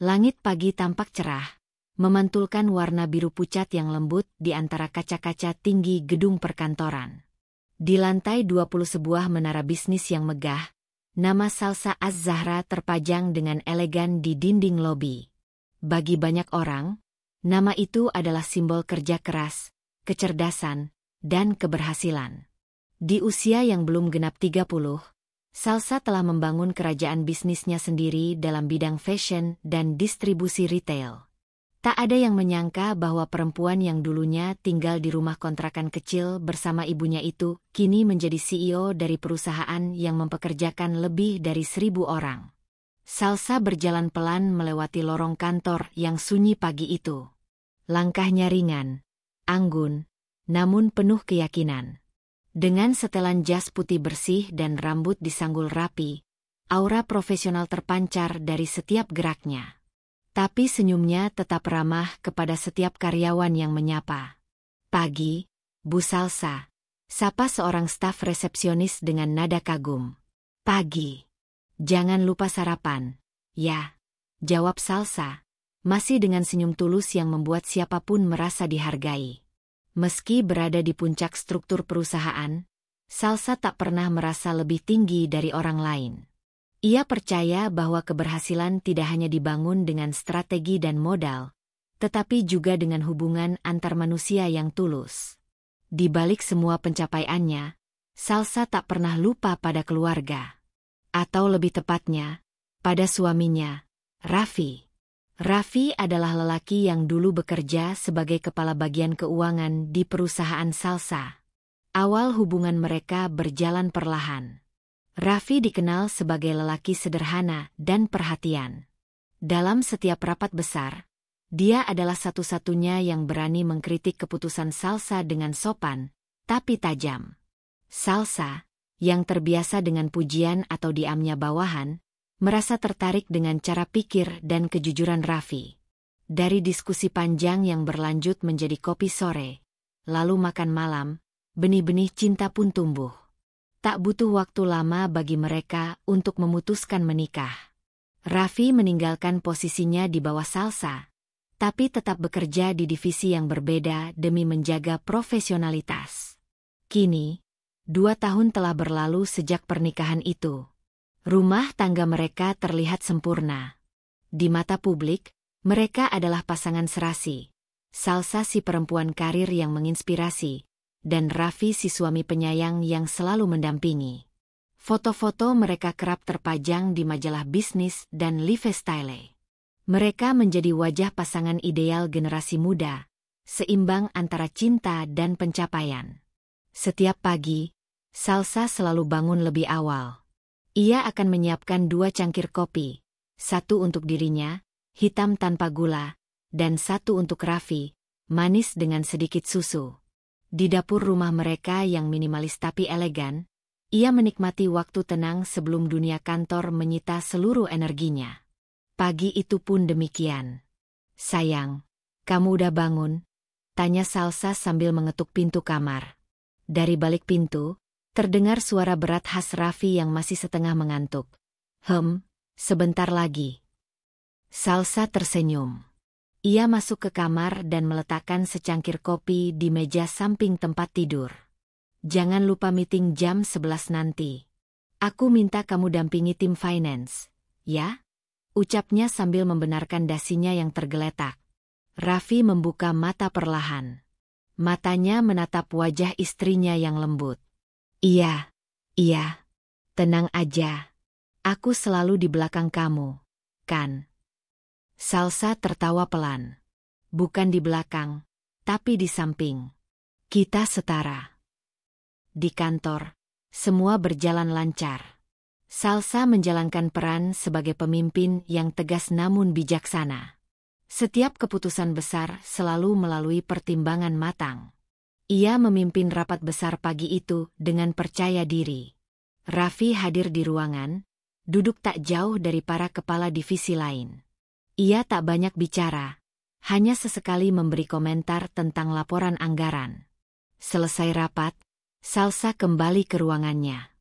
Langit pagi tampak cerah, memantulkan warna biru pucat yang lembut di antara kaca-kaca tinggi gedung perkantoran. Di lantai 20 sebuah menara bisnis yang megah, nama Salsa Az-Zahra terpajang dengan elegan di dinding lobi. Bagi banyak orang, nama itu adalah simbol kerja keras, kecerdasan, dan keberhasilan. Di usia yang belum genap 30, Salsa telah membangun kerajaan bisnisnya sendiri dalam bidang fashion dan distribusi retail. Tak ada yang menyangka bahwa perempuan yang dulunya tinggal di rumah kontrakan kecil bersama ibunya itu kini menjadi CEO dari perusahaan yang mempekerjakan lebih dari 1.000 orang. Salsa berjalan pelan melewati lorong kantor yang sunyi pagi itu. Langkahnya ringan, anggun, namun penuh keyakinan. Dengan setelan jas putih bersih dan rambut disanggul rapi, aura profesional terpancar dari setiap geraknya. Tapi senyumnya tetap ramah kepada setiap karyawan yang menyapa. "Pagi, Bu Salsa," sapa seorang staf resepsionis dengan nada kagum. "Pagi. Jangan lupa sarapan, ya," jawab Salsa, masih dengan senyum tulus yang membuat siapapun merasa dihargai. Meski berada di puncak struktur perusahaan, Salsa tak pernah merasa lebih tinggi dari orang lain. Ia percaya bahwa keberhasilan tidak hanya dibangun dengan strategi dan modal, tetapi juga dengan hubungan antar manusia yang tulus. Di balik semua pencapaiannya, Salsa tak pernah lupa pada keluarga. Atau lebih tepatnya, pada suaminya, Raffi. Raffi adalah lelaki yang dulu bekerja sebagai kepala bagian keuangan di perusahaan Salsa. Awal hubungan mereka berjalan perlahan. Raffi dikenal sebagai lelaki sederhana dan perhatian. Dalam setiap rapat besar, dia adalah satu-satunya yang berani mengkritik keputusan Salsa dengan sopan, tapi tajam. Salsa, yang terbiasa dengan pujian atau diamnya bawahan, merasa tertarik dengan cara pikir dan kejujuran Raffi. Dari diskusi panjang yang berlanjut menjadi kopi sore, lalu makan malam, benih-benih cinta pun tumbuh. Tak butuh waktu lama bagi mereka untuk memutuskan menikah. Raffi meninggalkan posisinya di bawah Salsa, tapi tetap bekerja di divisi yang berbeda demi menjaga profesionalitas. Kini, 2 tahun telah berlalu sejak pernikahan itu. Rumah tangga mereka terlihat sempurna. Di mata publik, mereka adalah pasangan serasi. Salsa si perempuan karir yang menginspirasi, dan Raffi si suami penyayang yang selalu mendampingi. Foto-foto mereka kerap terpajang di majalah bisnis dan lifestyle. Mereka menjadi wajah pasangan ideal generasi muda, seimbang antara cinta dan pencapaian. Setiap pagi, Salsa selalu bangun lebih awal. Ia akan menyiapkan 2 cangkir kopi, satu untuk dirinya, hitam tanpa gula, dan satu untuk Raffi, manis dengan sedikit susu. Di dapur rumah mereka yang minimalis tapi elegan, ia menikmati waktu tenang sebelum dunia kantor menyita seluruh energinya. Pagi itu pun demikian. "Sayang, kamu udah bangun?" tanya Salsa sambil mengetuk pintu kamar. Dari balik pintu, terdengar suara berat khas Raffi yang masih setengah mengantuk. Sebentar lagi." Salsa tersenyum. Ia masuk ke kamar dan meletakkan secangkir kopi di meja samping tempat tidur. "Jangan lupa meeting jam 11 nanti. Aku minta kamu dampingi tim finance, ya?" ucapnya sambil membenarkan dasinya yang tergeletak. Raffi membuka mata perlahan. Matanya menatap wajah istrinya yang lembut. Iya, tenang aja. Aku selalu di belakang kamu, kan?" Salsa tertawa pelan. "Bukan di belakang, tapi di samping. Kita setara." Di kantor, semua berjalan lancar. Salsa menjalankan peran sebagai pemimpin yang tegas namun bijaksana. Setiap keputusan besar selalu melalui pertimbangan matang. Ia memimpin rapat besar pagi itu dengan percaya diri. Raffi hadir di ruangan, duduk tak jauh dari para kepala divisi lain. Ia tak banyak bicara, hanya sesekali memberi komentar tentang laporan anggaran. Selesai rapat, Salsa kembali ke ruangannya.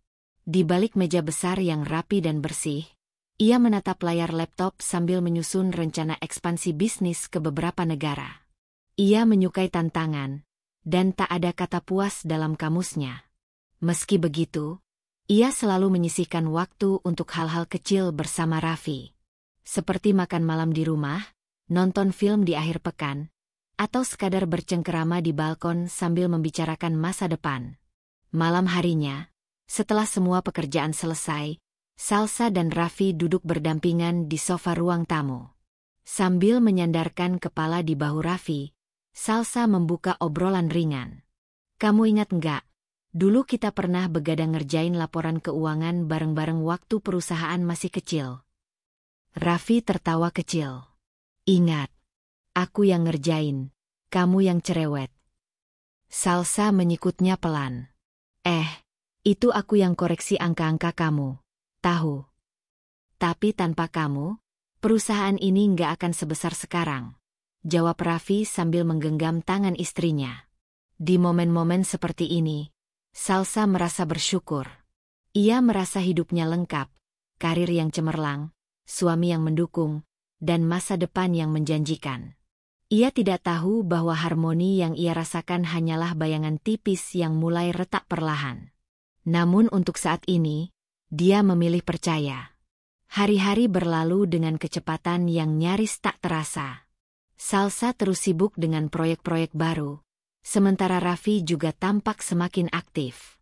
Di balik meja besar yang rapi dan bersih, Ia menatap layar laptop sambil menyusun rencana ekspansi bisnis ke beberapa negara. Ia menyukai tantangan, dan tak ada kata puas dalam kamusnya. Meski begitu, ia selalu menyisihkan waktu untuk hal-hal kecil bersama Raffi. Seperti makan malam di rumah, nonton film di akhir pekan, atau sekadar bercengkerama di balkon sambil membicarakan masa depan. Malam harinya, setelah semua pekerjaan selesai, Salsa dan Raffi duduk berdampingan di sofa ruang tamu. Sambil menyandarkan kepala di bahu Raffi, Salsa membuka obrolan ringan. "Kamu ingat nggak? Dulu kita pernah begadang ngerjain laporan keuangan bareng-bareng waktu perusahaan masih kecil." Raffi tertawa kecil. "Ingat, aku yang ngerjain, kamu yang cerewet." Salsa menyikutnya pelan. Itu aku yang koreksi angka-angka kamu. Tahu. Tapi tanpa kamu, perusahaan ini nggak akan sebesar sekarang," jawab Raffi sambil menggenggam tangan istrinya. Di momen-momen seperti ini, Salsa merasa bersyukur. Ia merasa hidupnya lengkap, karir yang cemerlang, suami yang mendukung, dan masa depan yang menjanjikan. Ia tidak tahu bahwa harmoni yang ia rasakan hanyalah bayangan tipis yang mulai retak perlahan. Namun untuk saat ini, dia memilih percaya. Hari-hari berlalu dengan kecepatan yang nyaris tak terasa. Salsa terus sibuk dengan proyek-proyek baru, sementara Raffi juga tampak semakin aktif.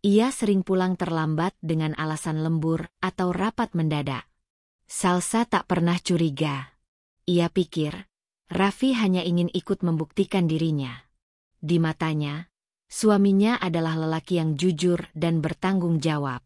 Ia sering pulang terlambat dengan alasan lembur atau rapat mendadak. Salsa tak pernah curiga. Ia pikir, Raffi hanya ingin ikut membuktikan dirinya. Di matanya, suaminya adalah lelaki yang jujur dan bertanggung jawab.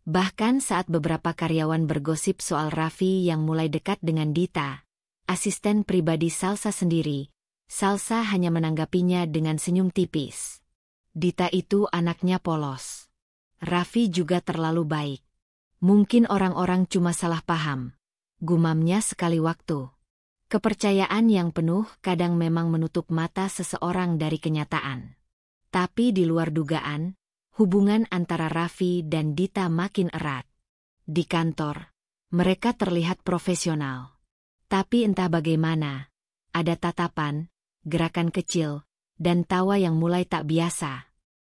Bahkan saat beberapa karyawan bergosip soal Raffi yang mulai dekat dengan Dita, asisten pribadi Salsa sendiri, Salsa hanya menanggapinya dengan senyum tipis. Dita itu anaknya polos. Raffi juga terlalu baik. Mungkin orang-orang cuma salah paham, gumamnya sekali waktu. Kepercayaan yang penuh kadang memang menutup mata seseorang dari kenyataan. Tapi di luar dugaan, hubungan antara Raffi dan Dita makin erat. Di kantor, mereka terlihat profesional. Tapi entah bagaimana, ada tatapan, gerakan kecil, dan tawa yang mulai tak biasa.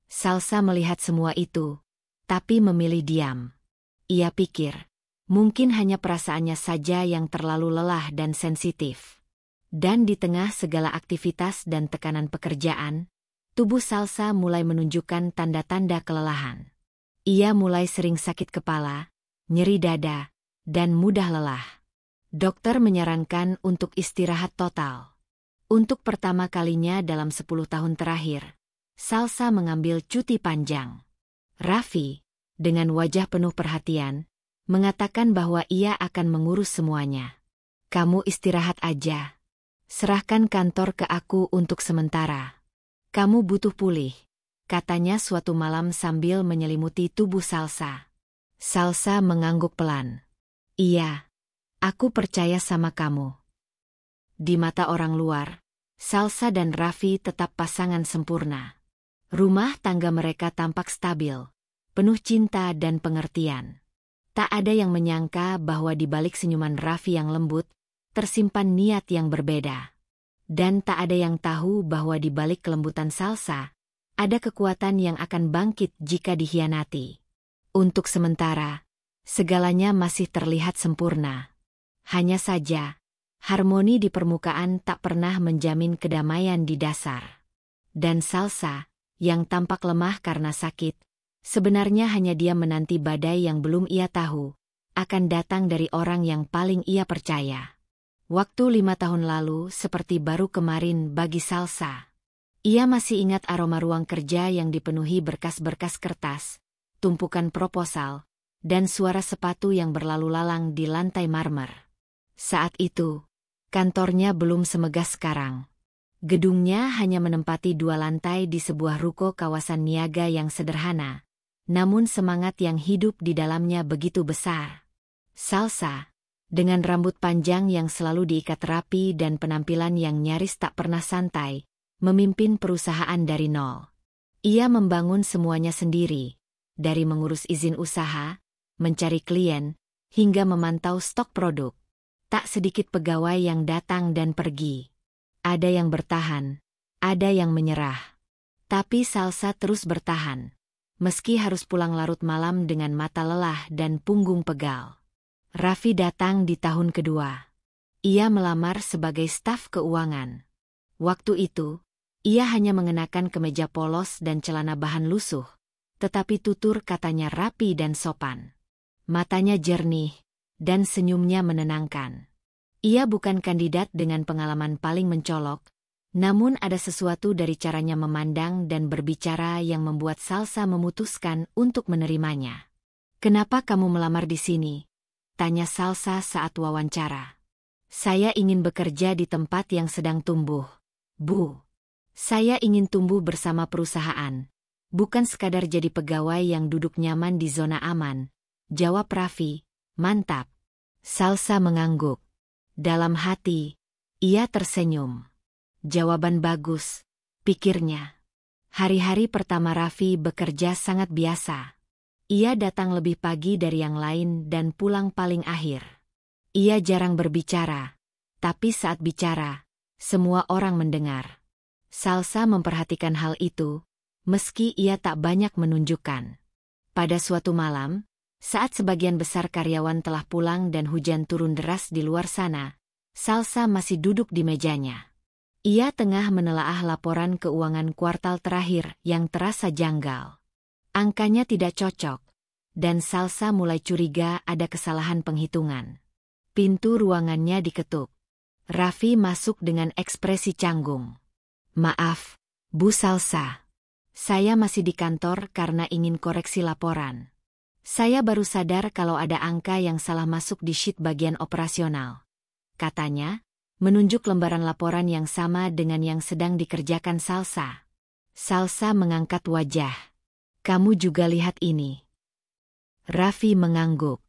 Salsa melihat semua itu, tapi memilih diam. Ia pikir, mungkin hanya perasaannya saja yang terlalu lelah dan sensitif. Dan di tengah segala aktivitas dan tekanan pekerjaan, tubuh Salsa mulai menunjukkan tanda-tanda kelelahan. Ia mulai sering sakit kepala, nyeri dada, dan mudah lelah. Dokter menyarankan untuk istirahat total. Untuk pertama kalinya dalam 10 tahun terakhir, Salsa mengambil cuti panjang. Raffi, dengan wajah penuh perhatian, mengatakan bahwa ia akan mengurus semuanya. "Kamu istirahat aja. Serahkan kantor ke aku untuk sementara. Kamu butuh pulih," katanya suatu malam sambil menyelimuti tubuh Salsa. Salsa mengangguk pelan. "Iya, aku percaya sama kamu." Di mata orang luar, Salsa dan Raffi tetap pasangan sempurna. Rumah tangga mereka tampak stabil, penuh cinta dan pengertian. Tak ada yang menyangka bahwa di balik senyuman Raffi yang lembut, tersimpan niat yang berbeda. Dan tak ada yang tahu bahwa di balik kelembutan Salsa, ada kekuatan yang akan bangkit jika dikhianati. Untuk sementara, segalanya masih terlihat sempurna. Hanya saja, harmoni di permukaan tak pernah menjamin kedamaian di dasar. Dan Salsa, yang tampak lemah karena sakit, sebenarnya hanya dia menanti badai yang belum ia tahu, akan datang dari orang yang paling ia percaya. Waktu 5 tahun lalu seperti baru kemarin bagi Salsa. Ia masih ingat aroma ruang kerja yang dipenuhi berkas-berkas kertas, tumpukan proposal, dan suara sepatu yang berlalu lalang di lantai marmer. Saat itu, kantornya belum semegah sekarang. Gedungnya hanya menempati 2 lantai di sebuah ruko kawasan niaga yang sederhana, namun semangat yang hidup di dalamnya begitu besar. Salsa, dengan rambut panjang yang selalu diikat rapi dan penampilan yang nyaris tak pernah santai, memimpin perusahaan dari nol. Ia membangun semuanya sendiri, dari mengurus izin usaha, mencari klien, hingga memantau stok produk. Tak sedikit pegawai yang datang dan pergi. Ada yang bertahan, ada yang menyerah. Tapi Salsa terus bertahan. Meski harus pulang larut malam dengan mata lelah dan punggung pegal. Raffi datang di tahun kedua. Ia melamar sebagai staf keuangan. Waktu itu, ia hanya mengenakan kemeja polos dan celana bahan lusuh, tetapi tutur katanya rapi dan sopan. Matanya jernih, dan senyumnya menenangkan. Ia bukan kandidat dengan pengalaman paling mencolok, namun ada sesuatu dari caranya memandang dan berbicara yang membuat Salsa memutuskan untuk menerimanya. "Kenapa kamu melamar di sini?" tanya Salsa saat wawancara. "Saya ingin bekerja di tempat yang sedang tumbuh, Bu. Saya ingin tumbuh bersama perusahaan, bukan sekadar jadi pegawai yang duduk nyaman di zona aman," jawab Raffi. "Mantap." Salsa mengangguk. Dalam hati, ia tersenyum. Jawaban bagus, pikirnya. Hari-hari pertama Raffi bekerja sangat biasa. Ia datang lebih pagi dari yang lain dan pulang paling akhir. Ia jarang berbicara, tapi saat bicara, semua orang mendengar. Salsa memperhatikan hal itu, meski ia tak banyak menunjukkan. Pada suatu malam, saat sebagian besar karyawan telah pulang dan hujan turun deras di luar sana, Salsa masih duduk di mejanya. Ia tengah menelaah laporan keuangan kuartal terakhir yang terasa janggal. Angkanya tidak cocok, dan Salsa mulai curiga ada kesalahan penghitungan. Pintu ruangannya diketuk. Raffi masuk dengan ekspresi canggung. "Maaf, Bu Salsa. Saya masih di kantor karena ingin koreksi laporan. Saya baru sadar kalau ada angka yang salah masuk di sheet bagian operasional," katanya, menunjuk lembaran laporan yang sama dengan yang sedang dikerjakan Salsa. Salsa mengangkat wajah. "Kamu juga lihat ini?" Raffi mengangguk.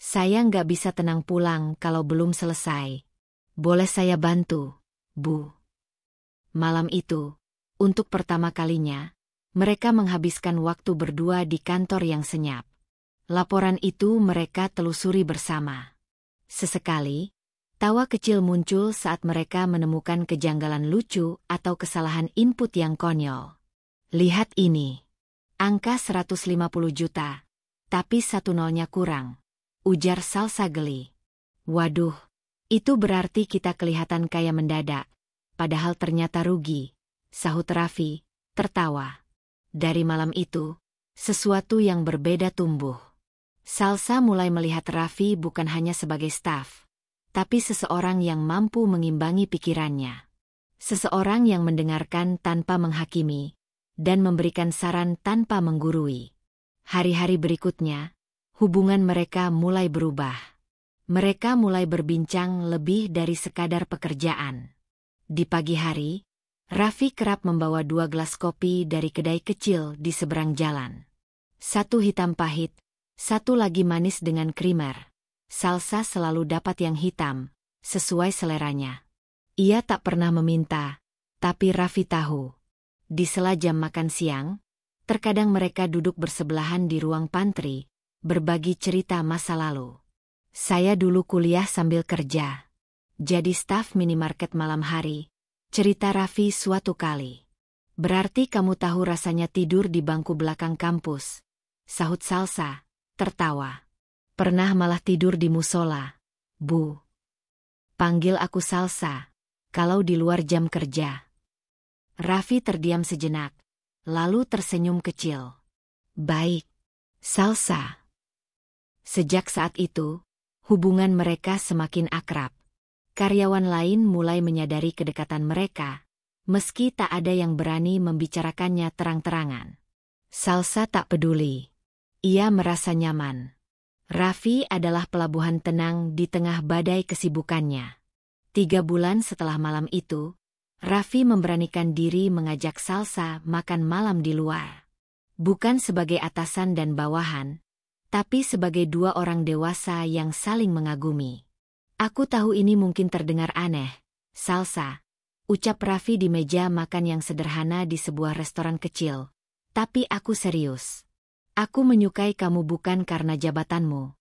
"Saya nggak bisa tenang pulang kalau belum selesai. Boleh saya bantu, Bu?" Malam itu, untuk pertama kalinya, mereka menghabiskan waktu berdua di kantor yang senyap. Laporan itu mereka telusuri bersama. Sesekali, tawa kecil muncul saat mereka menemukan kejanggalan lucu atau kesalahan input yang konyol. "Lihat ini. Angka 150 juta, tapi satu nolnya kurang," ujar Salsa geli. "Waduh, itu berarti kita kelihatan kaya mendadak, padahal ternyata rugi," sahut Raffi, tertawa. Dari malam itu, sesuatu yang berbeda tumbuh. Salsa mulai melihat Raffi bukan hanya sebagai staf, tapi seseorang yang mampu mengimbangi pikirannya. Seseorang yang mendengarkan tanpa menghakimi, dan memberikan saran tanpa menggurui. Hari-hari berikutnya, hubungan mereka mulai berubah. Mereka mulai berbincang lebih dari sekadar pekerjaan. Di pagi hari, Raffi kerap membawa 2 gelas kopi dari kedai kecil di seberang jalan. Satu hitam pahit, satu lagi manis dengan krimer. Salsa selalu dapat yang hitam, sesuai seleranya. Ia tak pernah meminta, tapi Raffi tahu. Di sela jam makan siang, terkadang mereka duduk bersebelahan di ruang pantry, berbagi cerita masa lalu. "Saya dulu kuliah sambil kerja. Jadi staf minimarket malam hari," cerita Raffi suatu kali. "Berarti kamu tahu rasanya tidur di bangku belakang kampus," sahut Salsa, tertawa. "Pernah malah tidur di musola, Bu. Panggil aku Salsa, kalau di luar jam kerja." Raffi terdiam sejenak, lalu tersenyum kecil. "Baik, Salsa." Sejak saat itu, hubungan mereka semakin akrab. Karyawan lain mulai menyadari kedekatan mereka, meski tak ada yang berani membicarakannya terang-terangan. Salsa tak peduli. Ia merasa nyaman. Raffi adalah pelabuhan tenang di tengah badai kesibukannya. 3 bulan setelah malam itu, Raffi memberanikan diri mengajak Salsa makan malam di luar. Bukan sebagai atasan dan bawahan, tapi sebagai 2 orang dewasa yang saling mengagumi. "Aku tahu ini mungkin terdengar aneh, Salsa," ucap Raffi di meja makan yang sederhana di sebuah restoran kecil. "Tapi aku serius. Aku menyukai kamu bukan karena jabatanmu,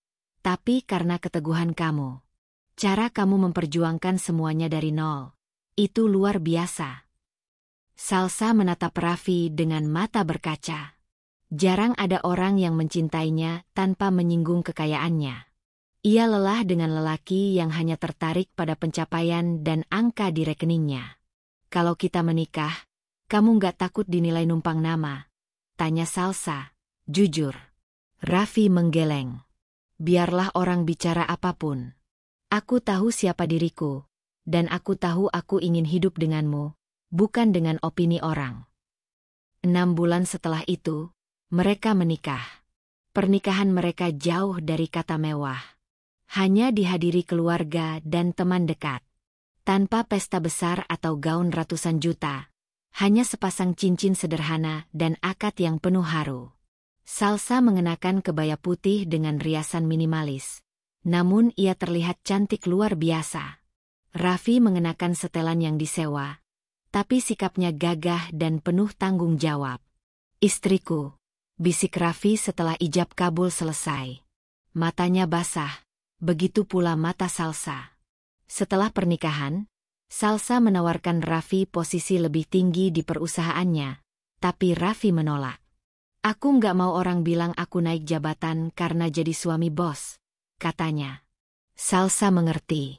tapi karena keteguhan kamu. Cara kamu memperjuangkan semuanya dari nol. Itu luar biasa. Salsa menatap Raffi dengan mata berkaca. Jarang ada orang yang mencintainya tanpa menyinggung kekayaannya. Ia lelah dengan lelaki yang hanya tertarik pada pencapaian dan angka di rekeningnya. Kalau kita menikah, kamu nggak takut dinilai numpang nama? Tanya Salsa. Jujur. Raffi menggeleng. Biarlah orang bicara apapun. Aku tahu siapa diriku, dan aku tahu aku ingin hidup denganmu, bukan dengan opini orang. 6 bulan setelah itu, mereka menikah. Pernikahan mereka jauh dari kata mewah. Hanya dihadiri keluarga dan teman dekat. Tanpa pesta besar atau gaun ratusan juta. Hanya sepasang cincin sederhana dan akad yang penuh haru. Salsa mengenakan kebaya putih dengan riasan minimalis. Namun ia terlihat cantik luar biasa. Raffi mengenakan setelan yang disewa. Tapi sikapnya gagah dan penuh tanggung jawab. Istriku, bisik Raffi setelah ijab kabul selesai. Matanya basah, begitu pula mata Salsa. Setelah pernikahan, Salsa menawarkan Raffi posisi lebih tinggi di perusahaannya, tapi Raffi menolak. Aku nggak mau orang bilang aku naik jabatan karena jadi suami bos, katanya. Salsa mengerti.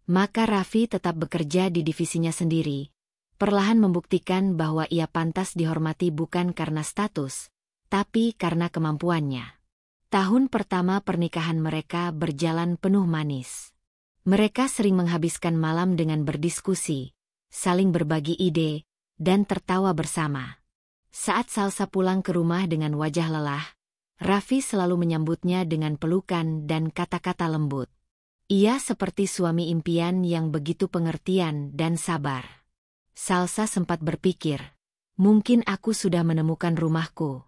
Maka Raffi tetap bekerja di divisinya sendiri, perlahan membuktikan bahwa ia pantas dihormati bukan karena status, tapi karena kemampuannya. Tahun pertama pernikahan mereka berjalan penuh manis. Mereka sering menghabiskan malam dengan berdiskusi, saling berbagi ide, dan tertawa bersama. Saat Salsa pulang ke rumah dengan wajah lelah, Raffi selalu menyambutnya dengan pelukan dan kata-kata lembut. Ia seperti suami impian yang begitu pengertian dan sabar. Salsa sempat berpikir, mungkin aku sudah menemukan rumahku.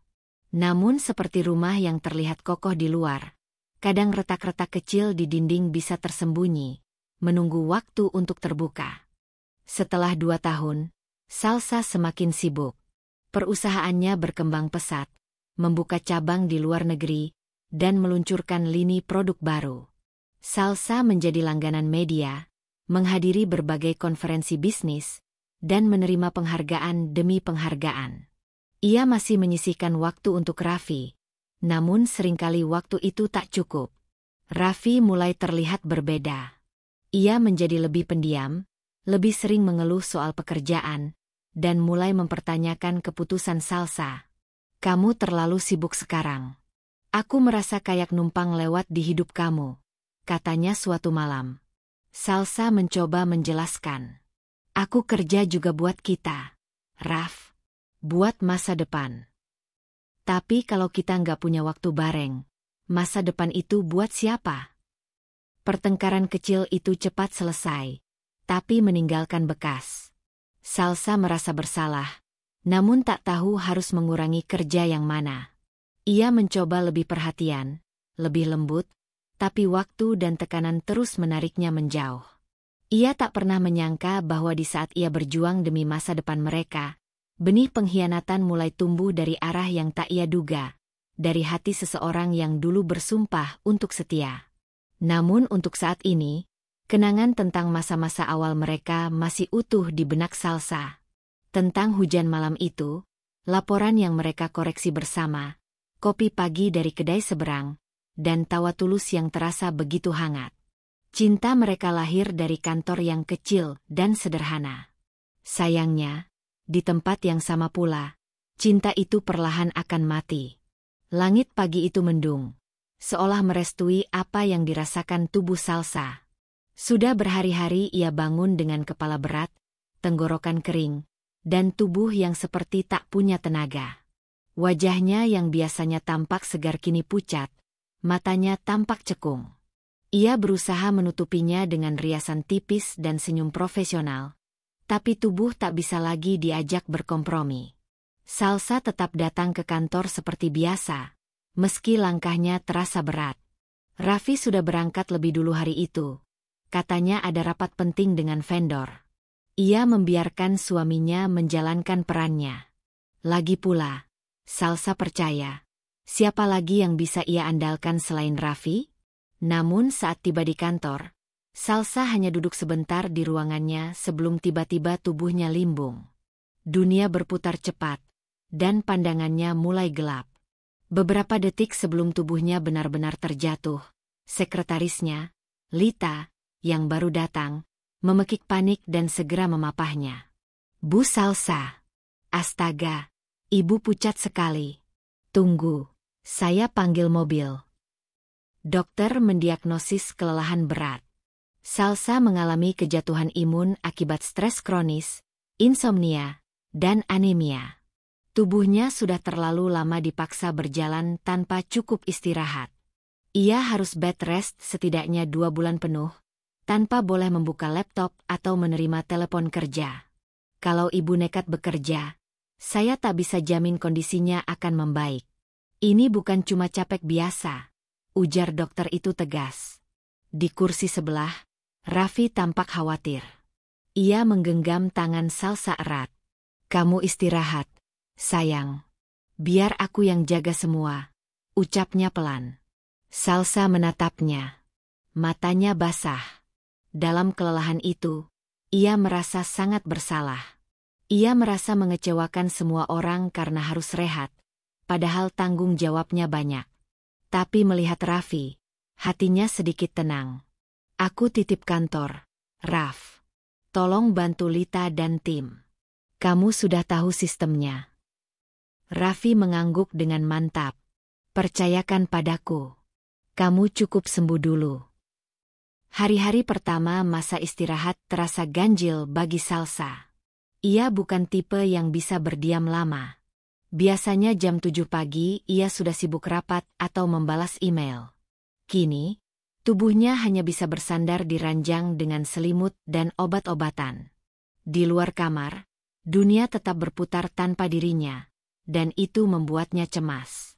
Namun seperti rumah yang terlihat kokoh di luar, kadang retak-retak kecil di dinding bisa tersembunyi, menunggu waktu untuk terbuka. Setelah 2 tahun, Salsa semakin sibuk. Perusahaannya berkembang pesat, membuka cabang di luar negeri, dan meluncurkan lini produk baru. Salsa menjadi langganan media, menghadiri berbagai konferensi bisnis, dan menerima penghargaan demi penghargaan. Ia masih menyisihkan waktu untuk Raffi, namun seringkali waktu itu tak cukup. Raffi mulai terlihat berbeda. Ia menjadi lebih pendiam, lebih sering mengeluh soal pekerjaan, dan mulai mempertanyakan keputusan Salsa. Kamu terlalu sibuk sekarang. Aku merasa kayak numpang lewat di hidup kamu, katanya suatu malam. Salsa mencoba menjelaskan. Aku kerja juga buat kita, Raf. Buat masa depan. Tapi kalau kita nggak punya waktu bareng, masa depan itu buat siapa? Pertengkaran kecil itu cepat selesai, tapi meninggalkan bekas. Salsa merasa bersalah, namun tak tahu harus mengurangi kerja yang mana. Ia mencoba lebih perhatian, lebih lembut, tapi waktu dan tekanan terus menariknya menjauh. Ia tak pernah menyangka bahwa di saat ia berjuang demi masa depan mereka, benih pengkhianatan mulai tumbuh dari arah yang tak ia duga, dari hati seseorang yang dulu bersumpah untuk setia. Namun untuk saat ini, kenangan tentang masa-masa awal mereka masih utuh di benak Salsa. Tentang hujan malam itu, laporan yang mereka koreksi bersama, kopi pagi dari kedai seberang, dan tawa tulus yang terasa begitu hangat. Cinta mereka lahir dari kantor yang kecil dan sederhana. Sayangnya, di tempat yang sama pula, cinta itu perlahan akan mati. Langit pagi itu mendung, seolah merestui apa yang dirasakan tubuh Salsa. Sudah berhari-hari ia bangun dengan kepala berat, tenggorokan kering, dan tubuh yang seperti tak punya tenaga. Wajahnya yang biasanya tampak segar kini pucat, matanya tampak cekung. Ia berusaha menutupinya dengan riasan tipis dan senyum profesional, tapi tubuh tak bisa lagi diajak berkompromi. Salsa tetap datang ke kantor seperti biasa, meski langkahnya terasa berat. Raffi sudah berangkat lebih dulu hari itu. Katanya ada rapat penting dengan vendor. Ia membiarkan suaminya menjalankan perannya. Lagi pula, Salsa percaya, siapa lagi yang bisa ia andalkan selain Raffi? Namun saat tiba di kantor, Salsa hanya duduk sebentar di ruangannya sebelum tiba-tiba tubuhnya limbung. Dunia berputar cepat, dan pandangannya mulai gelap. Beberapa detik sebelum tubuhnya benar-benar terjatuh, sekretarisnya, Lita, yang baru datang, memekik panik dan segera memapahnya. "Bu Salsa. Astaga, Ibu pucat sekali. Tunggu, saya panggil mobil." Dokter mendiagnosis kelelahan berat. Salsa mengalami kejatuhan imun akibat stres kronis, insomnia, dan anemia. Tubuhnya sudah terlalu lama dipaksa berjalan tanpa cukup istirahat. Ia harus bed rest setidaknya 2 bulan penuh, tanpa boleh membuka laptop atau menerima telepon kerja. "Kalau Ibu nekat bekerja, saya tak bisa jamin kondisinya akan membaik. Ini bukan cuma capek biasa," ujar dokter itu tegas. Di kursi sebelah, Raffi tampak khawatir. Ia menggenggam tangan Salsa erat. "Kamu istirahat, sayang. Biar aku yang jaga semua," ucapnya pelan. Salsa menatapnya. Matanya basah. Dalam kelelahan itu, ia merasa sangat bersalah. Ia merasa mengecewakan semua orang karena harus rehat, padahal tanggung jawabnya banyak. Tapi melihat Raffi, hatinya sedikit tenang. "Aku titip kantor, Raf. Tolong bantu Lita dan tim. Kamu sudah tahu sistemnya." Raffi mengangguk dengan mantap. "Percayakan padaku. Kamu cukup sembuh dulu." Hari-hari pertama masa istirahat terasa ganjil bagi Salsa. Ia bukan tipe yang bisa berdiam lama. Biasanya jam 7 pagi ia sudah sibuk rapat atau membalas email. Kini, tubuhnya hanya bisa bersandar di ranjang dengan selimut dan obat-obatan. Di luar kamar, dunia tetap berputar tanpa dirinya, dan itu membuatnya cemas.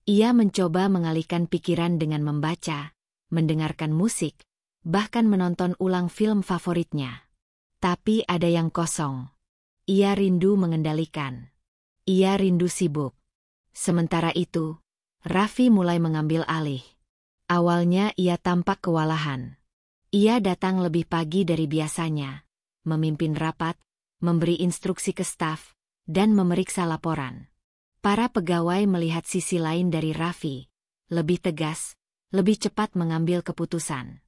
Ia mencoba mengalihkan pikiran dengan membaca, mendengarkan musik, bahkan menonton ulang film favoritnya. Tapi ada yang kosong. Ia rindu mengendalikan. Ia rindu sibuk. Sementara itu, Raffi mulai mengambil alih. Awalnya ia tampak kewalahan. Ia datang lebih pagi dari biasanya, memimpin rapat, memberi instruksi ke staf, dan memeriksa laporan. Para pegawai melihat sisi lain dari Raffi, lebih tegas, lebih cepat mengambil keputusan.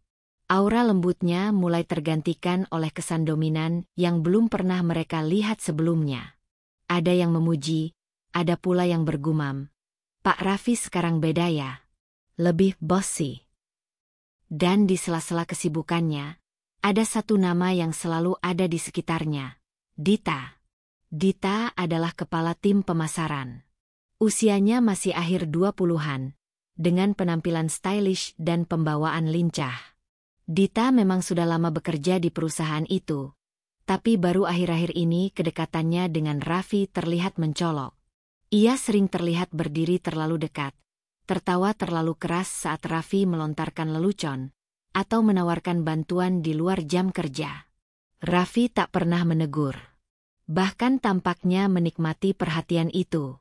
Aura lembutnya mulai tergantikan oleh kesan dominan yang belum pernah mereka lihat sebelumnya. Ada yang memuji, ada pula yang bergumam, "Pak Raffi sekarang beda ya. Lebih bossy." Dan di sela-sela kesibukannya, ada satu nama yang selalu ada di sekitarnya, Dita. Dita adalah kepala tim pemasaran. Usianya masih akhir 20-an, dengan penampilan stylish dan pembawaan lincah. Dita memang sudah lama bekerja di perusahaan itu, tapi baru akhir-akhir ini kedekatannya dengan Raffi terlihat mencolok. Ia sering terlihat berdiri terlalu dekat, tertawa terlalu keras saat Raffi melontarkan lelucon, atau menawarkan bantuan di luar jam kerja. Raffi tak pernah menegur. Bahkan tampaknya menikmati perhatian itu.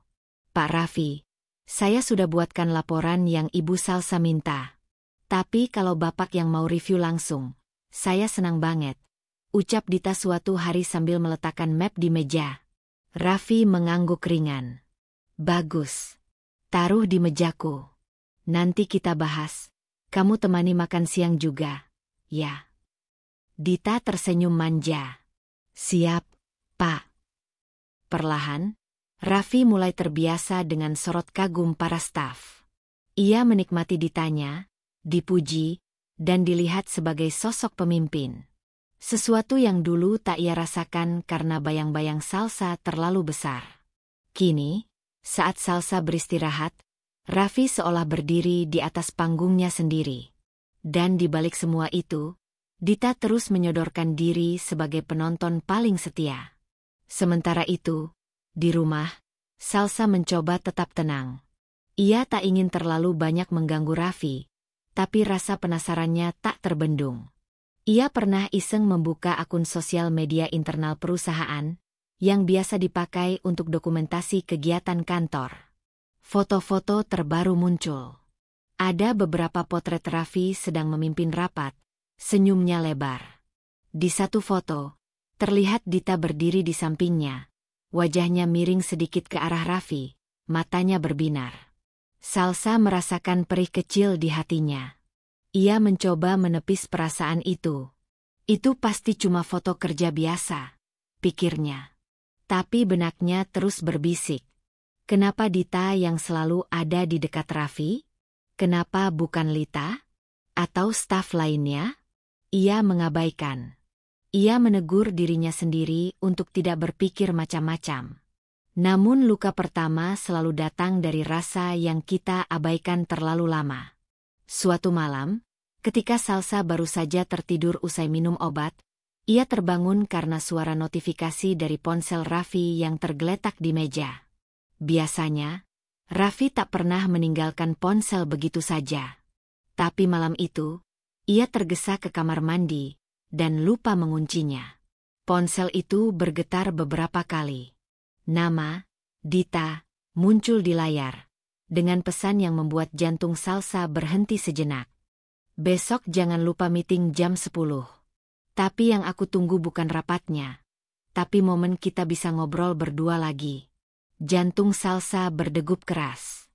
"Pak Raffi, saya sudah buatkan laporan yang Ibu Salsa minta. Tapi kalau Bapak yang mau review langsung, saya senang banget," ucap Dita suatu hari sambil meletakkan map di meja. Raffi mengangguk ringan. "Bagus. Taruh di mejaku. Nanti kita bahas. Kamu temani makan siang juga, ya?" Dita tersenyum manja. "Siap, Pak." Perlahan, Raffi mulai terbiasa dengan sorot kagum para staf. Ia menikmati ditanya, dipuji, dan dilihat sebagai sosok pemimpin. Sesuatu yang dulu tak ia rasakan karena bayang-bayang Salsa terlalu besar. Kini, saat Salsa beristirahat, Raffi seolah berdiri di atas panggungnya sendiri. Dan di balik semua itu, Dita terus menyodorkan diri sebagai penonton paling setia. Sementara itu, di rumah, Salsa mencoba tetap tenang. Ia tak ingin terlalu banyak mengganggu Raffi, tapi rasa penasarannya tak terbendung. Ia pernah iseng membuka akun sosial media internal perusahaan, yang biasa dipakai untuk dokumentasi kegiatan kantor. Foto-foto terbaru muncul. Ada beberapa potret Raffi sedang memimpin rapat, senyumnya lebar. Di satu foto, terlihat Dita berdiri di sampingnya. Wajahnya miring sedikit ke arah Raffi, matanya berbinar. Salsa merasakan perih kecil di hatinya. Ia mencoba menepis perasaan itu. Itu pasti cuma foto kerja biasa, pikirnya. Tapi benaknya terus berbisik. Kenapa Dita yang selalu ada di dekat Raffi? Kenapa bukan Lita? Atau staf lainnya? Ia mengabaikan. Ia menegur dirinya sendiri untuk tidak berpikir macam-macam. Namun luka pertama selalu datang dari rasa yang kita abaikan terlalu lama. Suatu malam, ketika Salsa baru saja tertidur usai minum obat, ia terbangun karena suara notifikasi dari ponsel Raffi yang tergeletak di meja. Biasanya, Raffi tak pernah meninggalkan ponsel begitu saja. Tapi malam itu, ia tergesa ke kamar mandi dan lupa menguncinya. Ponsel itu bergetar beberapa kali. Nama, Dita, muncul di layar, dengan pesan yang membuat jantung Salsa berhenti sejenak. Besok jangan lupa meeting jam 10. Tapi yang aku tunggu bukan rapatnya, tapi momen kita bisa ngobrol berdua lagi. Jantung Salsa berdegup keras.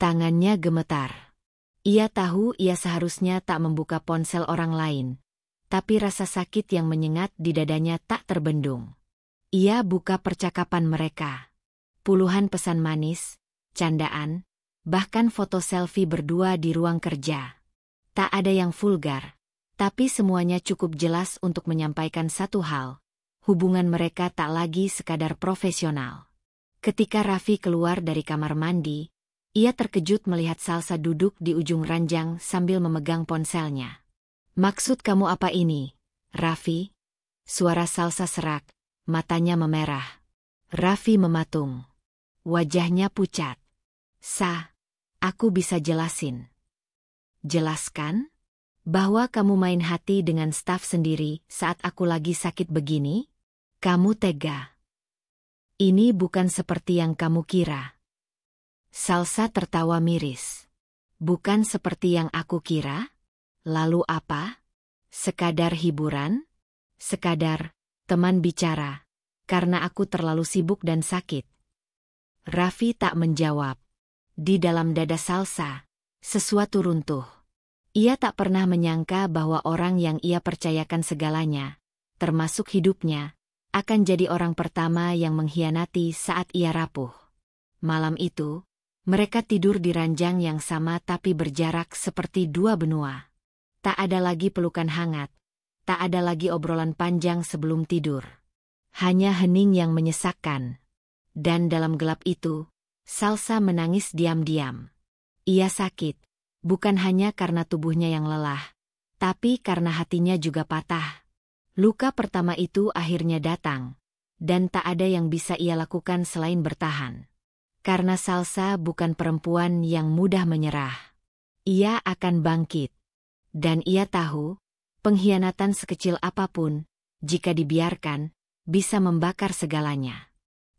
Tangannya gemetar. Ia tahu ia seharusnya tak membuka ponsel orang lain, tapi rasa sakit yang menyengat di dadanya tak terbendung. Ia buka percakapan mereka. Puluhan pesan manis, candaan, bahkan foto selfie berdua di ruang kerja. Tak ada yang vulgar, tapi semuanya cukup jelas untuk menyampaikan satu hal. Hubungan mereka tak lagi sekadar profesional. Ketika Raffi keluar dari kamar mandi, ia terkejut melihat Salsa duduk di ujung ranjang sambil memegang ponselnya. Maksud kamu apa ini, Raffi? Suara Salsa serak, matanya memerah. Raffi mematung. Wajahnya pucat. Aku bisa jelasin. Jelaskan? Bahwa kamu main hati dengan staf sendiri saat aku lagi sakit begini? Kamu tega. Ini bukan seperti yang kamu kira. Salsa tertawa miris. Bukan seperti yang aku kira? Lalu apa? Sekadar hiburan? Sekadar teman bicara, karena aku terlalu sibuk dan sakit. Raffi tak menjawab. Di dalam dada Salsa, sesuatu runtuh. Ia tak pernah menyangka bahwa orang yang ia percayakan segalanya, termasuk hidupnya, akan jadi orang pertama yang mengkhianati saat ia rapuh. Malam itu, mereka tidur di ranjang yang sama tapi berjarak seperti dua benua. Tak ada lagi pelukan hangat, tak ada lagi obrolan panjang sebelum tidur. Hanya hening yang menyesakkan. Dan dalam gelap itu, Salsa menangis diam-diam. Ia sakit, bukan hanya karena tubuhnya yang lelah, tapi karena hatinya juga patah. Luka pertama itu akhirnya datang, dan tak ada yang bisa ia lakukan selain bertahan. Karena Salsa bukan perempuan yang mudah menyerah. Ia akan bangkit. Dan ia tahu, pengkhianatan sekecil apapun, jika dibiarkan, bisa membakar segalanya.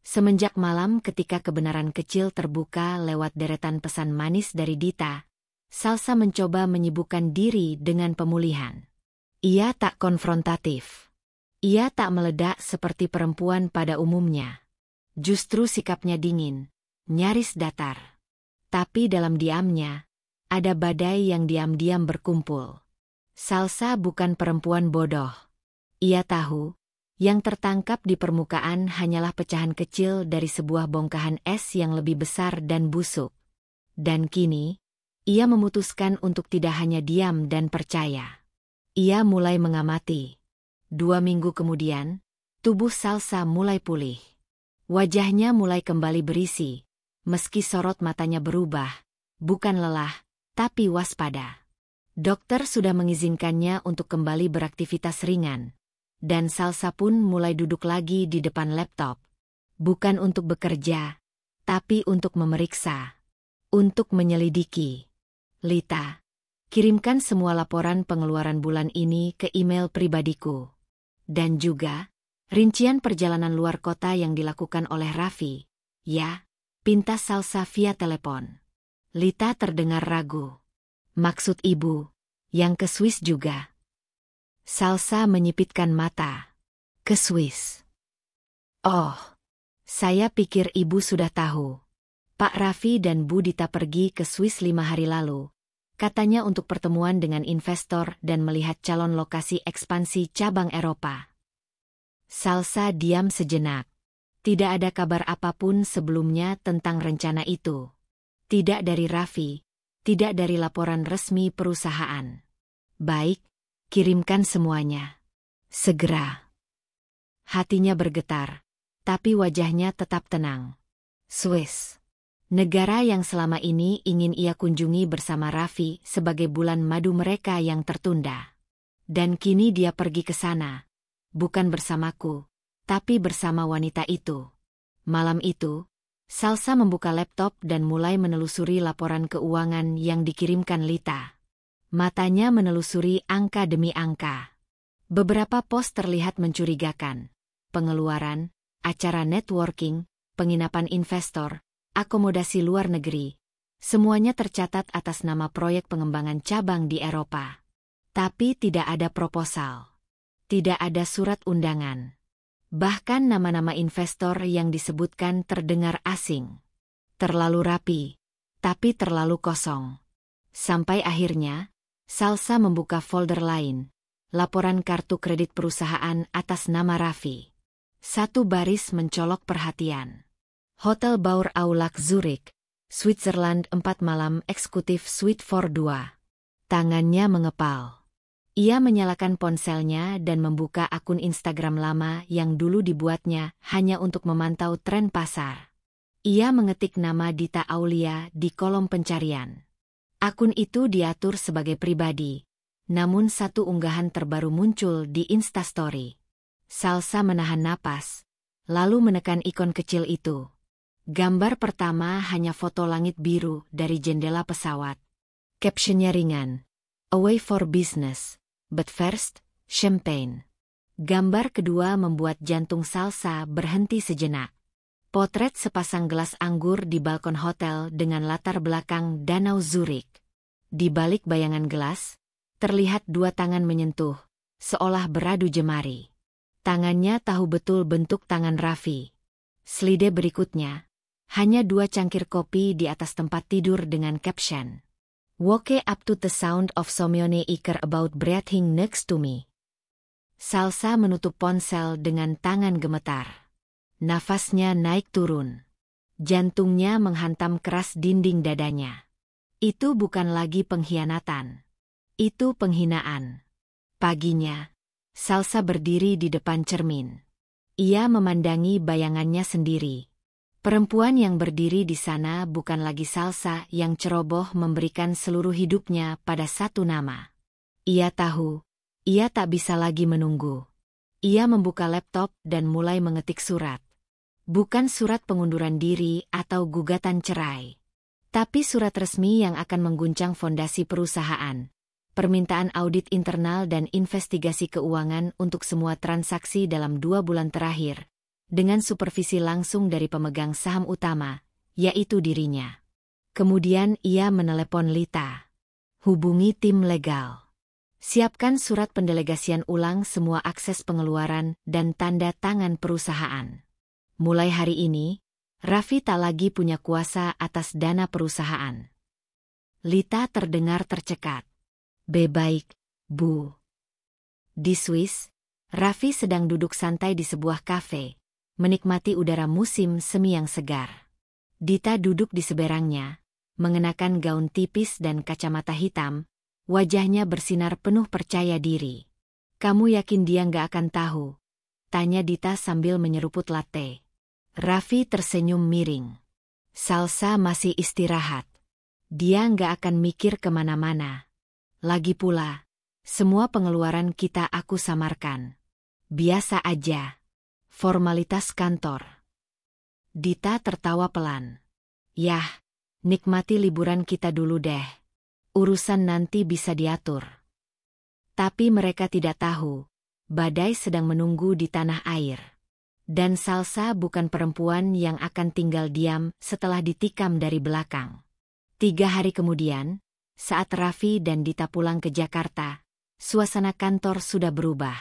Semenjak malam ketika kebenaran kecil terbuka lewat deretan pesan manis dari Dita, Salsa mencoba menyibukkan diri dengan pemulihan. Ia tak konfrontatif. Ia tak meledak seperti perempuan pada umumnya. Justru sikapnya dingin, nyaris datar. Tapi dalam diamnya, ada badai yang diam-diam berkumpul. Salsa bukan perempuan bodoh. Ia tahu, yang tertangkap di permukaan hanyalah pecahan kecil dari sebuah bongkahan es yang lebih besar dan busuk. Dan kini, ia memutuskan untuk tidak hanya diam dan percaya. Ia mulai mengamati. 2 minggu kemudian, tubuh Salsa mulai pulih. Wajahnya mulai kembali berisi, meski sorot matanya berubah, bukan lelah, tapi waspada. Dokter sudah mengizinkannya untuk kembali beraktivitas ringan. Dan Salsa pun mulai duduk lagi di depan laptop. Bukan untuk bekerja, tapi untuk memeriksa. Untuk menyelidiki. Lita, kirimkan semua laporan pengeluaran bulan ini ke email pribadiku. Dan juga, rincian perjalanan luar kota yang dilakukan oleh Raffi. Ya, pinta Salsa via telepon. Lita terdengar ragu. Maksud ibu, yang ke Swiss juga? Salsa menyipitkan mata. Ke Swiss. Oh, saya pikir ibu sudah tahu. Pak Raffi dan Bu Dita pergi ke Swiss 5 hari lalu. Katanya untuk pertemuan dengan investor dan melihat calon lokasi ekspansi cabang Eropa. Salsa diam sejenak. Tidak ada kabar apapun sebelumnya tentang rencana itu. Tidak dari Raffi, tidak dari laporan resmi perusahaan. Baik, kirimkan semuanya. Segera. Hatinya bergetar, tapi wajahnya tetap tenang. Swiss. Negara yang selama ini ingin ia kunjungi bersama Raffi sebagai bulan madu mereka yang tertunda. Dan kini dia pergi ke sana. Bukan bersamaku, tapi bersama wanita itu. Malam itu, Salsa membuka laptop dan mulai menelusuri laporan keuangan yang dikirimkan Lita. Matanya menelusuri angka demi angka. Beberapa pos terlihat mencurigakan. Pengeluaran, acara networking, penginapan investor, akomodasi luar negeri. Semuanya tercatat atas nama proyek pengembangan cabang di Eropa. Tapi tidak ada proposal. Tidak ada surat undangan. Bahkan nama-nama investor yang disebutkan terdengar asing. Terlalu rapi, tapi terlalu kosong. Sampai akhirnya, Salsa membuka folder lain. Laporan kartu kredit perusahaan atas nama Raffi. Satu baris mencolok perhatian. Hotel Baur Aulak Zurich, Switzerland 4 malam eksekutif suite for 2. Tangannya mengepal. Ia menyalakan ponselnya dan membuka akun Instagram lama yang dulu dibuatnya hanya untuk memantau tren pasar. Ia mengetik nama Dita Aulia di kolom pencarian. Akun itu diatur sebagai pribadi, namun satu unggahan terbaru muncul di Instastory. Salsa menahan napas, lalu menekan ikon kecil itu. Gambar pertama hanya foto langit biru dari jendela pesawat. Captionnya ringan, "Away for business, but first, champagne." Gambar kedua membuat jantung Salsa berhenti sejenak. Potret sepasang gelas anggur di balkon hotel dengan latar belakang Danau Zurich. Di balik bayangan gelas, terlihat dua tangan menyentuh, seolah beradu jemari. Tangannya tahu betul bentuk tangan Raffi. Slide berikutnya, hanya 2 cangkir kopi di atas tempat tidur dengan caption, "Woke up to the sound of Somione Iker about breathing next to me." Salsa menutup ponsel dengan tangan gemetar. Nafasnya naik turun. Jantungnya menghantam keras dinding dadanya. Itu bukan lagi pengkhianatan. Itu penghinaan. Paginya, Salsa berdiri di depan cermin. Ia memandangi bayangannya sendiri. Perempuan yang berdiri di sana bukan lagi Salsa yang ceroboh memberikan seluruh hidupnya pada satu nama. Ia tahu, ia tak bisa lagi menunggu. Ia membuka laptop dan mulai mengetik surat. Bukan surat pengunduran diri atau gugatan cerai. Tapi surat resmi yang akan mengguncang fondasi perusahaan. Permintaan audit internal dan investigasi keuangan untuk semua transaksi dalam 2 bulan terakhir. Dengan supervisi langsung dari pemegang saham utama, yaitu dirinya. Kemudian ia menelepon Lita. Hubungi tim legal. Siapkan surat pendelegasian ulang semua akses pengeluaran dan tanda tangan perusahaan. Mulai hari ini, Raffi tak lagi punya kuasa atas dana perusahaan. Lita terdengar tercekat. Baik, Bu. Di Swiss, Raffi sedang duduk santai di sebuah kafe, menikmati udara musim semi yang segar. Dita duduk di seberangnya, mengenakan gaun tipis dan kacamata hitam, wajahnya bersinar penuh percaya diri. "Kamu yakin dia nggak akan tahu?" tanya Dita sambil menyeruput latte. Raffi tersenyum miring. "Salsa masih istirahat. Dia nggak akan mikir kemana-mana. Lagi pula, semua pengeluaran kita aku samarkan. Biasa aja. Formalitas kantor." Dita tertawa pelan. "Yah, nikmati liburan kita dulu deh. Urusan nanti bisa diatur." Tapi mereka tidak tahu, badai sedang menunggu di tanah air. Dan Salsa bukan perempuan yang akan tinggal diam setelah ditikam dari belakang. 3 hari kemudian, Saat Raffi dan Dita pulang ke Jakarta, suasana kantor sudah berubah.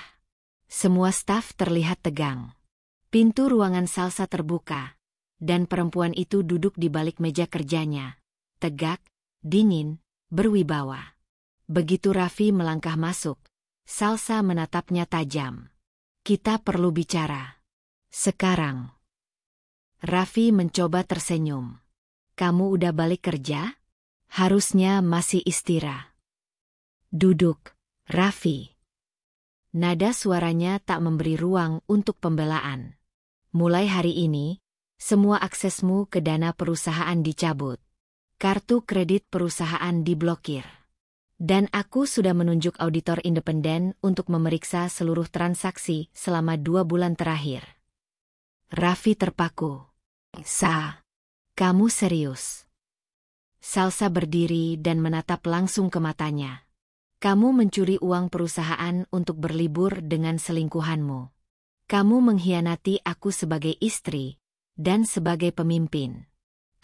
Semua staf terlihat tegang. Pintu ruangan Salsa terbuka, dan perempuan itu duduk di balik meja kerjanya. Tegak, dingin, berwibawa. Begitu Raffi melangkah masuk, Salsa menatapnya tajam. "Kita perlu bicara. Sekarang." Raffi mencoba tersenyum. "Kamu udah balik kerja? Harusnya masih istirahat." "Duduk, Raffi." Nada suaranya tak memberi ruang untuk pembelaan. "Mulai hari ini, semua aksesmu ke dana perusahaan dicabut. Kartu kredit perusahaan diblokir. Dan aku sudah menunjuk auditor independen untuk memeriksa seluruh transaksi selama 2 bulan terakhir." Raffi terpaku. Kamu serius?" Salsa berdiri dan menatap langsung ke matanya. "Kamu mencuri uang perusahaan untuk berlibur dengan selingkuhanmu. Kamu mengkhianati aku sebagai istri dan sebagai pemimpin.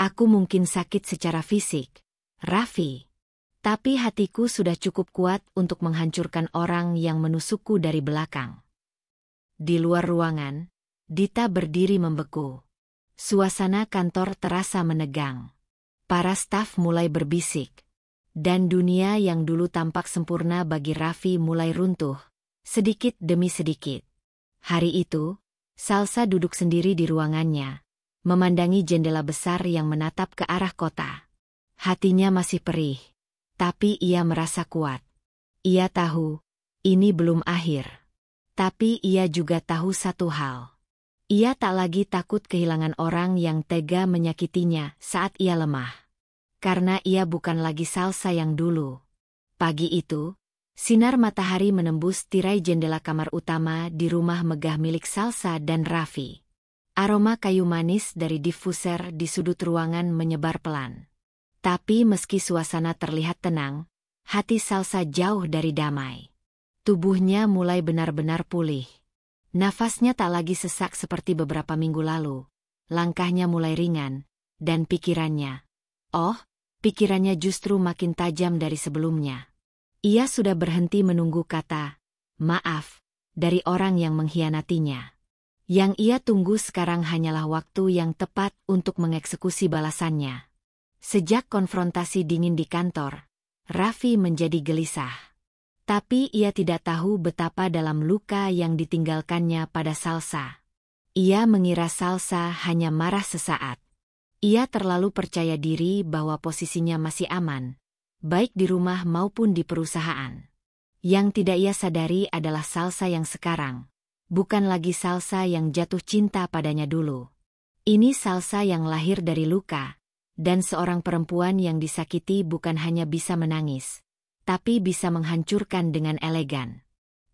Aku mungkin sakit secara fisik, Raffi. Tapi hatiku sudah cukup kuat untuk menghancurkan orang yang menusukku dari belakang." Di luar ruangan, Dita berdiri membeku. Suasana kantor terasa menegang. Para staf mulai berbisik. Dan dunia yang dulu tampak sempurna bagi Raffi mulai runtuh, sedikit demi sedikit. Hari itu, Salsa duduk sendiri di ruangannya, memandangi jendela besar yang menatap ke arah kota. Hatinya masih perih. Tapi ia merasa kuat. Ia tahu, ini belum akhir. Tapi ia juga tahu satu hal. Ia tak lagi takut kehilangan orang yang tega menyakitinya saat ia lemah. Karena ia bukan lagi Salsa yang dulu. Pagi itu, sinar matahari menembus tirai jendela kamar utama di rumah megah milik Salsa dan Raffi. Aroma kayu manis dari diffuser di sudut ruangan menyebar pelan. Tapi meski suasana terlihat tenang, hati Salsa jauh dari damai. Tubuhnya mulai benar-benar pulih. Nafasnya tak lagi sesak seperti beberapa minggu lalu. Langkahnya mulai ringan, dan pikirannya justru makin tajam dari sebelumnya. Ia sudah berhenti menunggu kata maaf dari orang yang mengkhianatinya. Yang ia tunggu sekarang hanyalah waktu yang tepat untuk mengeksekusi balasannya. Sejak konfrontasi dingin di kantor, Raffi menjadi gelisah. Tapi ia tidak tahu betapa dalam luka yang ditinggalkannya pada Salsa. Ia mengira Salsa hanya marah sesaat. Ia terlalu percaya diri bahwa posisinya masih aman, baik di rumah maupun di perusahaan. Yang tidak ia sadari adalah Salsa yang sekarang, bukan lagi Salsa yang jatuh cinta padanya dulu. Ini Salsa yang lahir dari luka. Dan seorang perempuan yang disakiti bukan hanya bisa menangis, tapi bisa menghancurkan dengan elegan.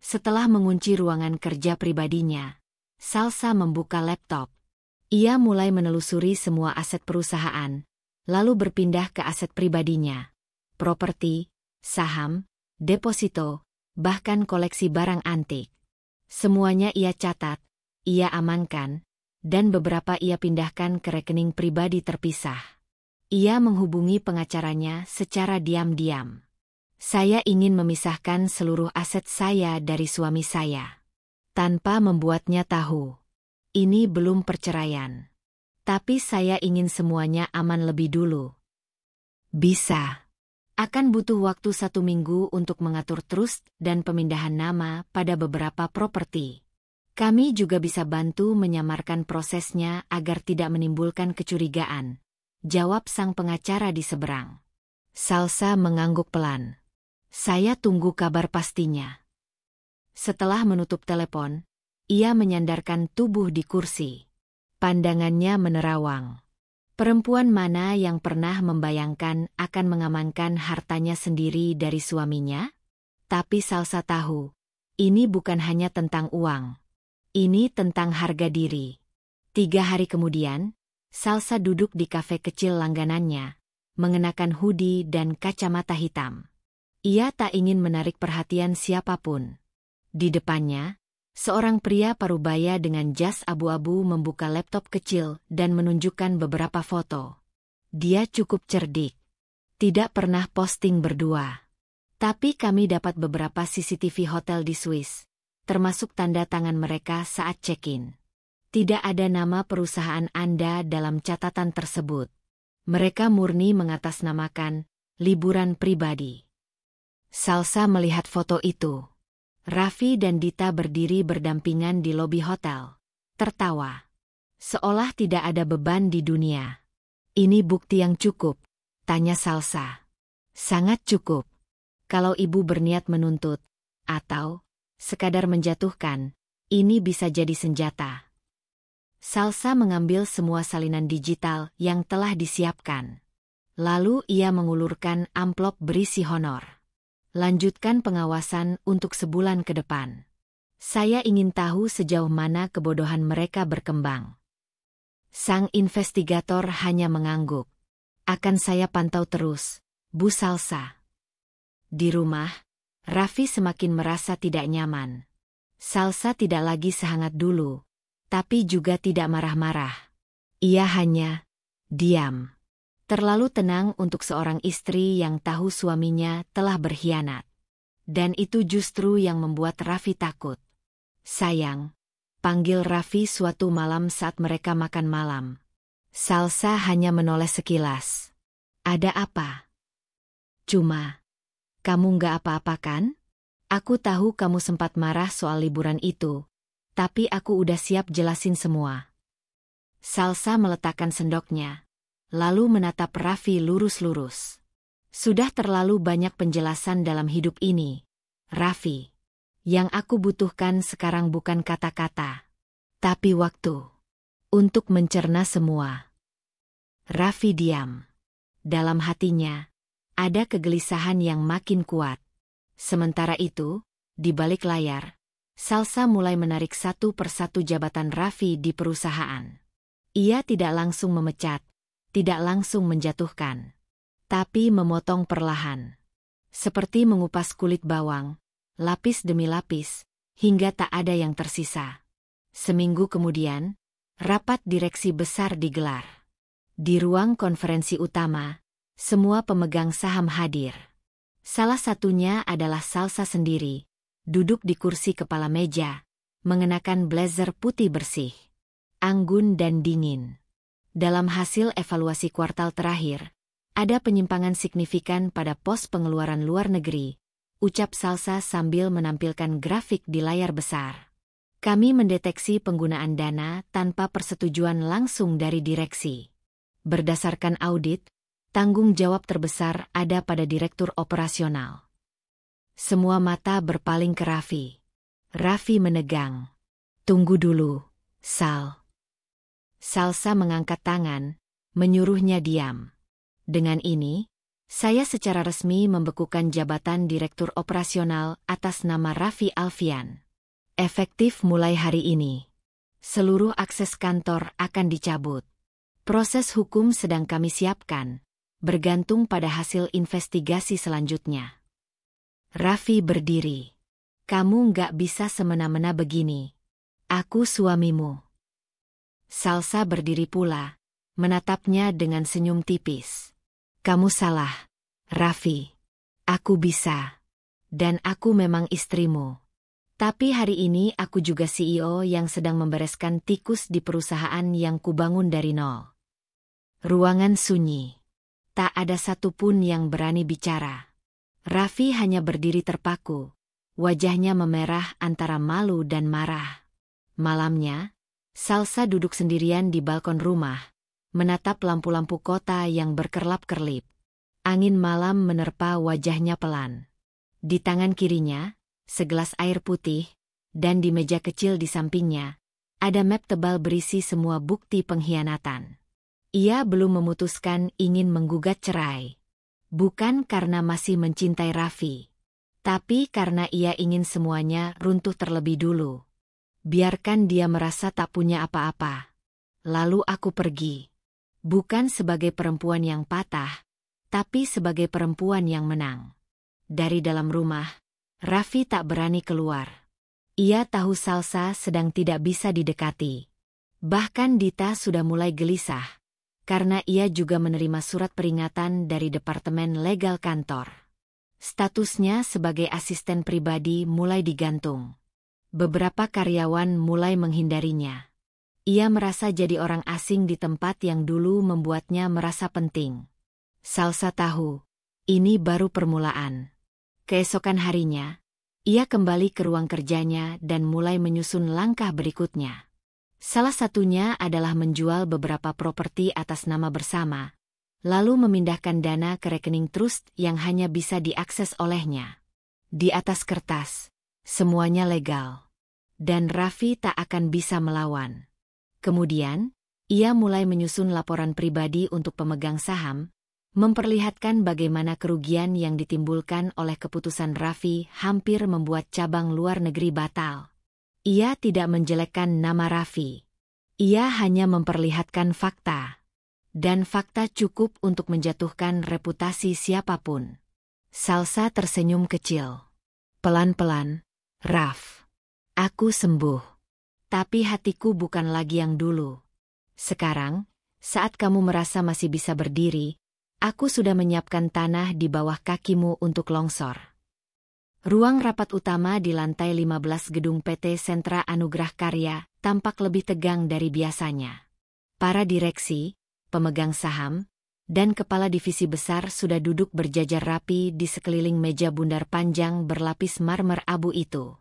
Setelah mengunci ruangan kerja pribadinya, Salsa membuka laptop. Ia mulai menelusuri semua aset perusahaan, lalu berpindah ke aset pribadinya. Properti, saham, deposito, bahkan koleksi barang antik. Semuanya ia catat, ia amankan, dan beberapa ia pindahkan ke rekening pribadi terpisah. Ia menghubungi pengacaranya secara diam-diam. "Saya ingin memisahkan seluruh aset saya dari suami saya." Tanpa membuatnya tahu. "Ini belum perceraian. Tapi saya ingin semuanya aman lebih dulu." "Bisa. Akan butuh waktu 1 minggu untuk mengatur trust dan pemindahan nama pada beberapa properti. Kami juga bisa bantu menyamarkan prosesnya agar tidak menimbulkan kecurigaan," jawab sang pengacara di seberang. Salsa mengangguk pelan. "Saya tunggu kabar pastinya." Setelah menutup telepon, ia menyandarkan tubuh di kursi. Pandangannya menerawang. Perempuan mana yang pernah membayangkan akan mengamankan hartanya sendiri dari suaminya? Tapi Salsa tahu, ini bukan hanya tentang uang. Ini tentang harga diri. 3 hari kemudian, Salsa duduk di kafe kecil langganannya, mengenakan hoodie dan kacamata hitam. Ia tak ingin menarik perhatian siapapun. Di depannya, seorang pria parubaya dengan jas abu-abu membuka laptop kecil dan menunjukkan beberapa foto. Dia cukup cerdik. Tidak pernah posting berdua. Tapi kami dapat beberapa CCTV hotel di Swiss, termasuk tanda tangan mereka saat check-in. Tidak ada nama perusahaan Anda dalam catatan tersebut. Mereka murni mengatasnamakan liburan pribadi. Salsa melihat foto itu. Raffi dan Dita berdiri berdampingan di lobi hotel, tertawa. Seolah tidak ada beban di dunia. Ini bukti yang cukup, tanya Salsa. Sangat cukup. Kalau ibu berniat menuntut, atau sekadar menjatuhkan, ini bisa jadi senjata. Salsa mengambil semua salinan digital yang telah disiapkan. Lalu ia mengulurkan amplop berisi honor. Lanjutkan pengawasan untuk sebulan ke depan. Saya ingin tahu sejauh mana kebodohan mereka berkembang. Sang investigator hanya mengangguk. Akan saya pantau terus, Bu Salsa. Di rumah, Raffi semakin merasa tidak nyaman. Salsa tidak lagi sehangat dulu, tapi juga tidak marah-marah. Ia hanya diam. Terlalu tenang untuk seorang istri yang tahu suaminya telah berkhianat. Dan itu justru yang membuat Raffi takut. Sayang, panggil Raffi suatu malam saat mereka makan malam. Salsa hanya menoleh sekilas. Ada apa? Cuma, kamu nggak apa-apa kan? Aku tahu kamu sempat marah soal liburan itu, tapi aku udah siap jelasin semua. Salsa meletakkan sendoknya. Lalu menatap Raffi lurus-lurus. Sudah terlalu banyak penjelasan dalam hidup ini, Raffi. Yang aku butuhkan sekarang bukan kata-kata, tapi waktu. Untuk mencerna semua. Raffi diam. Dalam hatinya, ada kegelisahan yang makin kuat. Sementara itu, di balik layar, Salsa mulai menarik satu persatu jabatan Raffi di perusahaan. Ia tidak langsung memecat. Tidak langsung menjatuhkan, tapi memotong perlahan. Seperti mengupas kulit bawang, lapis demi lapis, hingga tak ada yang tersisa. Seminggu kemudian, rapat direksi besar digelar. Di ruang konferensi utama, semua pemegang saham hadir. Salah satunya adalah Salsa sendiri, duduk di kursi kepala meja, mengenakan blazer putih bersih, anggun dan dingin. Dalam hasil evaluasi kuartal terakhir, ada penyimpangan signifikan pada pos pengeluaran luar negeri, ucap Salsa sambil menampilkan grafik di layar besar. Kami mendeteksi penggunaan dana tanpa persetujuan langsung dari direksi. Berdasarkan audit, tanggung jawab terbesar ada pada direktur operasional. Semua mata berpaling ke Raffi. Raffi menegang. Tunggu dulu, Sal. Salsa mengangkat tangan, menyuruhnya diam. Dengan ini, saya secara resmi membekukan jabatan Direktur Operasional atas nama Raffi Alfian. Efektif mulai hari ini. Seluruh akses kantor akan dicabut. Proses hukum sedang kami siapkan, bergantung pada hasil investigasi selanjutnya. Raffi berdiri. Kamu nggak bisa semena-mena begini. Aku suamimu. Salsa berdiri pula, menatapnya dengan senyum tipis. Kamu salah, Raffi. Aku bisa. Dan aku memang istrimu. Tapi hari ini aku juga CEO yang sedang membereskan tikus di perusahaan yang kubangun dari nol. Ruangan sunyi. Tak ada satupun yang berani bicara. Raffi hanya berdiri terpaku. Wajahnya memerah antara malu dan marah. Malamnya, Salsa duduk sendirian di balkon rumah, menatap lampu-lampu kota yang berkerlap-kerlip. Angin malam menerpa wajahnya pelan. Di tangan kirinya, segelas air putih, dan di meja kecil di sampingnya, ada map tebal berisi semua bukti pengkhianatan. Ia belum memutuskan ingin menggugat cerai. Bukan karena masih mencintai Raffi, tapi karena ia ingin semuanya runtuh terlebih dulu. Biarkan dia merasa tak punya apa-apa. Lalu aku pergi. Bukan sebagai perempuan yang patah, tapi sebagai perempuan yang menang. Dari dalam rumah, Raffi tak berani keluar. Ia tahu Salsa sedang tidak bisa didekati. Bahkan Dita sudah mulai gelisah. karena ia juga menerima surat peringatan dari Departemen Legal kantor. Statusnya sebagai asisten pribadi mulai digantung. Beberapa karyawan mulai menghindarinya. Ia merasa jadi orang asing di tempat yang dulu membuatnya merasa penting. Salsa tahu, ini baru permulaan. Keesokan harinya, ia kembali ke ruang kerjanya dan mulai menyusun langkah berikutnya. Salah satunya adalah menjual beberapa properti atas nama bersama, lalu memindahkan dana ke rekening trust yang hanya bisa diakses olehnya. Di atas kertas, semuanya legal. Dan Raffi tak akan bisa melawan. Kemudian, ia mulai menyusun laporan pribadi untuk pemegang saham, memperlihatkan bagaimana kerugian yang ditimbulkan oleh keputusan Raffi hampir membuat cabang luar negeri batal. Ia tidak menjelekkan nama Raffi. Ia hanya memperlihatkan fakta. Dan fakta cukup untuk menjatuhkan reputasi siapapun. Salsa tersenyum kecil. Pelan-pelan, Raff. Aku sembuh. Tapi hatiku bukan lagi yang dulu. Sekarang, saat kamu merasa masih bisa berdiri, aku sudah menyiapkan tanah di bawah kakimu untuk longsor. Ruang rapat utama di lantai 15 gedung PT Sentra Anugrah Karya tampak lebih tegang dari biasanya. Para direksi, pemegang saham, dan kepala divisi besar sudah duduk berjajar rapi di sekeliling meja bundar panjang berlapis marmer abu itu.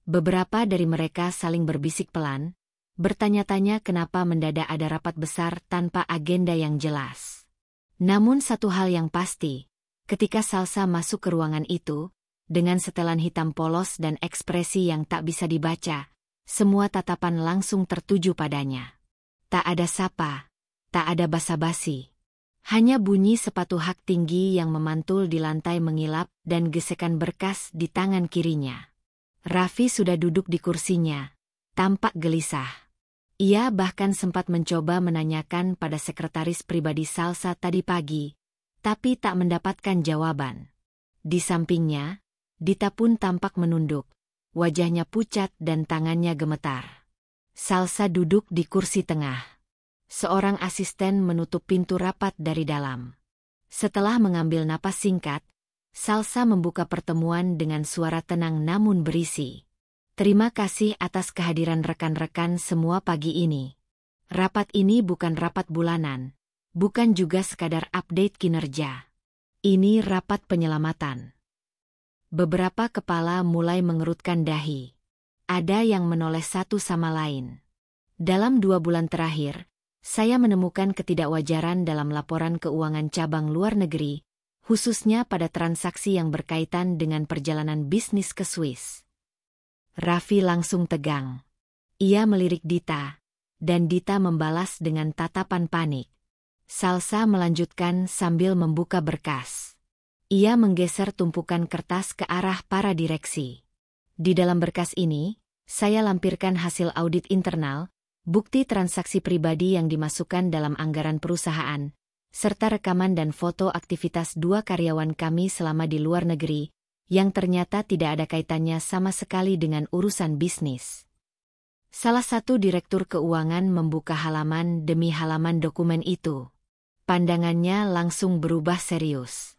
Beberapa dari mereka saling berbisik pelan, bertanya-tanya kenapa mendadak ada rapat besar tanpa agenda yang jelas. Namun satu hal yang pasti, ketika Salsa masuk ke ruangan itu, dengan setelan hitam polos dan ekspresi yang tak bisa dibaca, semua tatapan langsung tertuju padanya. Tak ada sapa, tak ada basa-basi. Hanya bunyi sepatu hak tinggi yang memantul di lantai mengilap dan gesekan berkas di tangan kirinya. Raffi sudah duduk di kursinya, tampak gelisah. Ia bahkan sempat mencoba menanyakan pada sekretaris pribadi Salsa tadi pagi, tapi tak mendapatkan jawaban. Di sampingnya, Dita pun tampak menunduk, wajahnya pucat dan tangannya gemetar. Salsa duduk di kursi tengah. Seorang asisten menutup pintu rapat dari dalam. Setelah mengambil napas singkat, Salsa membuka pertemuan dengan suara tenang namun berisi. Terima kasih atas kehadiran rekan-rekan semua pagi ini. Rapat ini bukan rapat bulanan, bukan juga sekadar update kinerja. Ini rapat penyelamatan. Beberapa kepala mulai mengerutkan dahi. Ada yang menoleh satu sama lain. Dalam 2 bulan terakhir, saya menemukan ketidakwajaran dalam laporan keuangan cabang luar negeri, khususnya pada transaksi yang berkaitan dengan perjalanan bisnis ke Swiss. Raffi langsung tegang. Ia melirik Dita, dan Dita membalas dengan tatapan panik. Salsa melanjutkan sambil membuka berkas. Ia menggeser tumpukan kertas ke arah para direksi. Di dalam berkas ini, saya lampirkan hasil audit internal, bukti transaksi pribadi yang dimasukkan dalam anggaran perusahaan, serta rekaman dan foto aktivitas 2 karyawan kami selama di luar negeri, yang ternyata tidak ada kaitannya sama sekali dengan urusan bisnis. Salah satu direktur keuangan membuka halaman demi halaman dokumen itu. Pandangannya langsung berubah serius.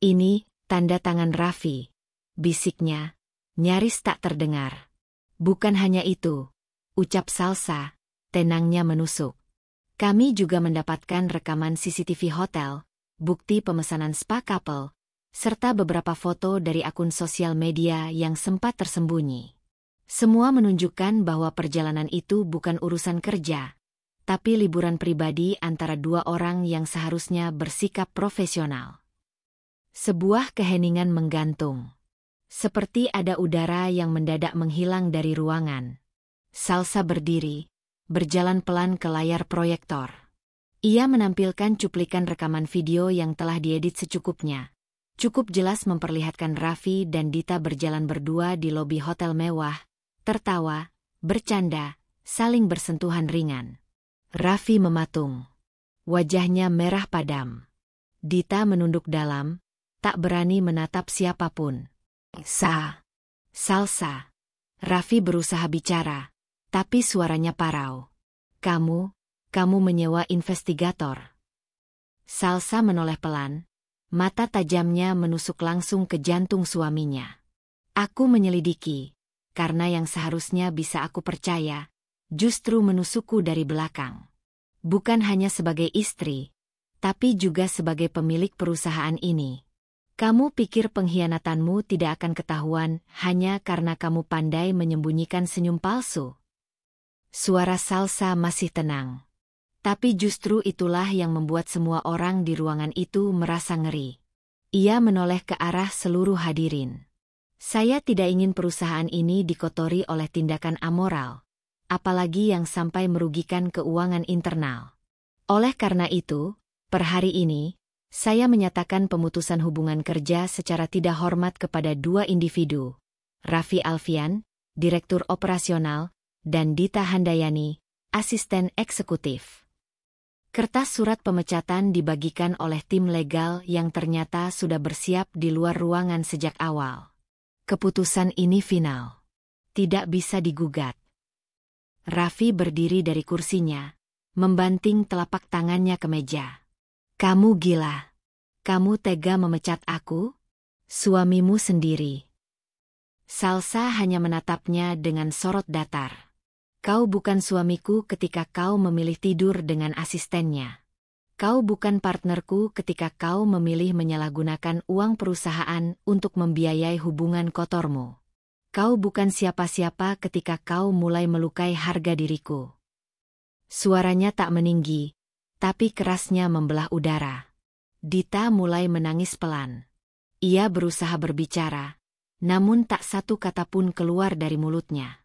Ini, tanda tangan Raffi, bisiknya, nyaris tak terdengar. Bukan hanya itu, ucap Salsa, tenangnya menusuk. Kami juga mendapatkan rekaman CCTV hotel, bukti pemesanan spa couple, serta beberapa foto dari akun sosial media yang sempat tersembunyi. Semua menunjukkan bahwa perjalanan itu bukan urusan kerja, tapi liburan pribadi antara 2 orang yang seharusnya bersikap profesional. Sebuah keheningan menggantung. Seperti ada udara yang mendadak menghilang dari ruangan. Salsa berdiri, berjalan pelan ke layar proyektor. Ia menampilkan cuplikan rekaman video yang telah diedit secukupnya. Cukup jelas memperlihatkan Raffi dan Dita berjalan berdua di lobi hotel mewah, tertawa, bercanda, saling bersentuhan ringan. Raffi mematung. Wajahnya merah padam. Dita menunduk dalam, tak berani menatap siapapun. Salsa. Raffi berusaha bicara, tapi suaranya parau. Kamu menyewa investigator. Salsa menoleh pelan, mata tajamnya menusuk langsung ke jantung suaminya. Aku menyelidiki, karena yang seharusnya bisa aku percaya, justru menusukku dari belakang. Bukan hanya sebagai istri, tapi juga sebagai pemilik perusahaan ini. Kamu pikir pengkhianatanmu tidak akan ketahuan hanya karena kamu pandai menyembunyikan senyum palsu? Suara Salsa masih tenang. Tapi justru itulah yang membuat semua orang di ruangan itu merasa ngeri. Ia menoleh ke arah seluruh hadirin. Saya tidak ingin perusahaan ini dikotori oleh tindakan amoral, apalagi yang sampai merugikan keuangan internal. Oleh karena itu, per hari ini, saya menyatakan pemutusan hubungan kerja secara tidak hormat kepada dua individu, Raffi Alfian, Direktur Operasional, dan Dita Handayani, Asisten Eksekutif. Kertas surat pemecatan dibagikan oleh tim legal yang ternyata sudah bersiap di luar ruangan sejak awal. Keputusan ini final. Tidak bisa digugat. Raffi berdiri dari kursinya, membanting telapak tangannya ke meja. Kamu gila. Kamu tega memecat aku? Suamimu sendiri. Salsa hanya menatapnya dengan sorot datar. Kau bukan suamiku ketika kau memilih tidur dengan asistennya. Kau bukan partnerku ketika kau memilih menyalahgunakan uang perusahaan untuk membiayai hubungan kotormu. Kau bukan siapa-siapa ketika kau mulai melukai harga diriku. Suaranya tak meninggi, tapi kerasnya membelah udara. Dita mulai menangis pelan. Ia berusaha berbicara, namun tak satu kata pun keluar dari mulutnya.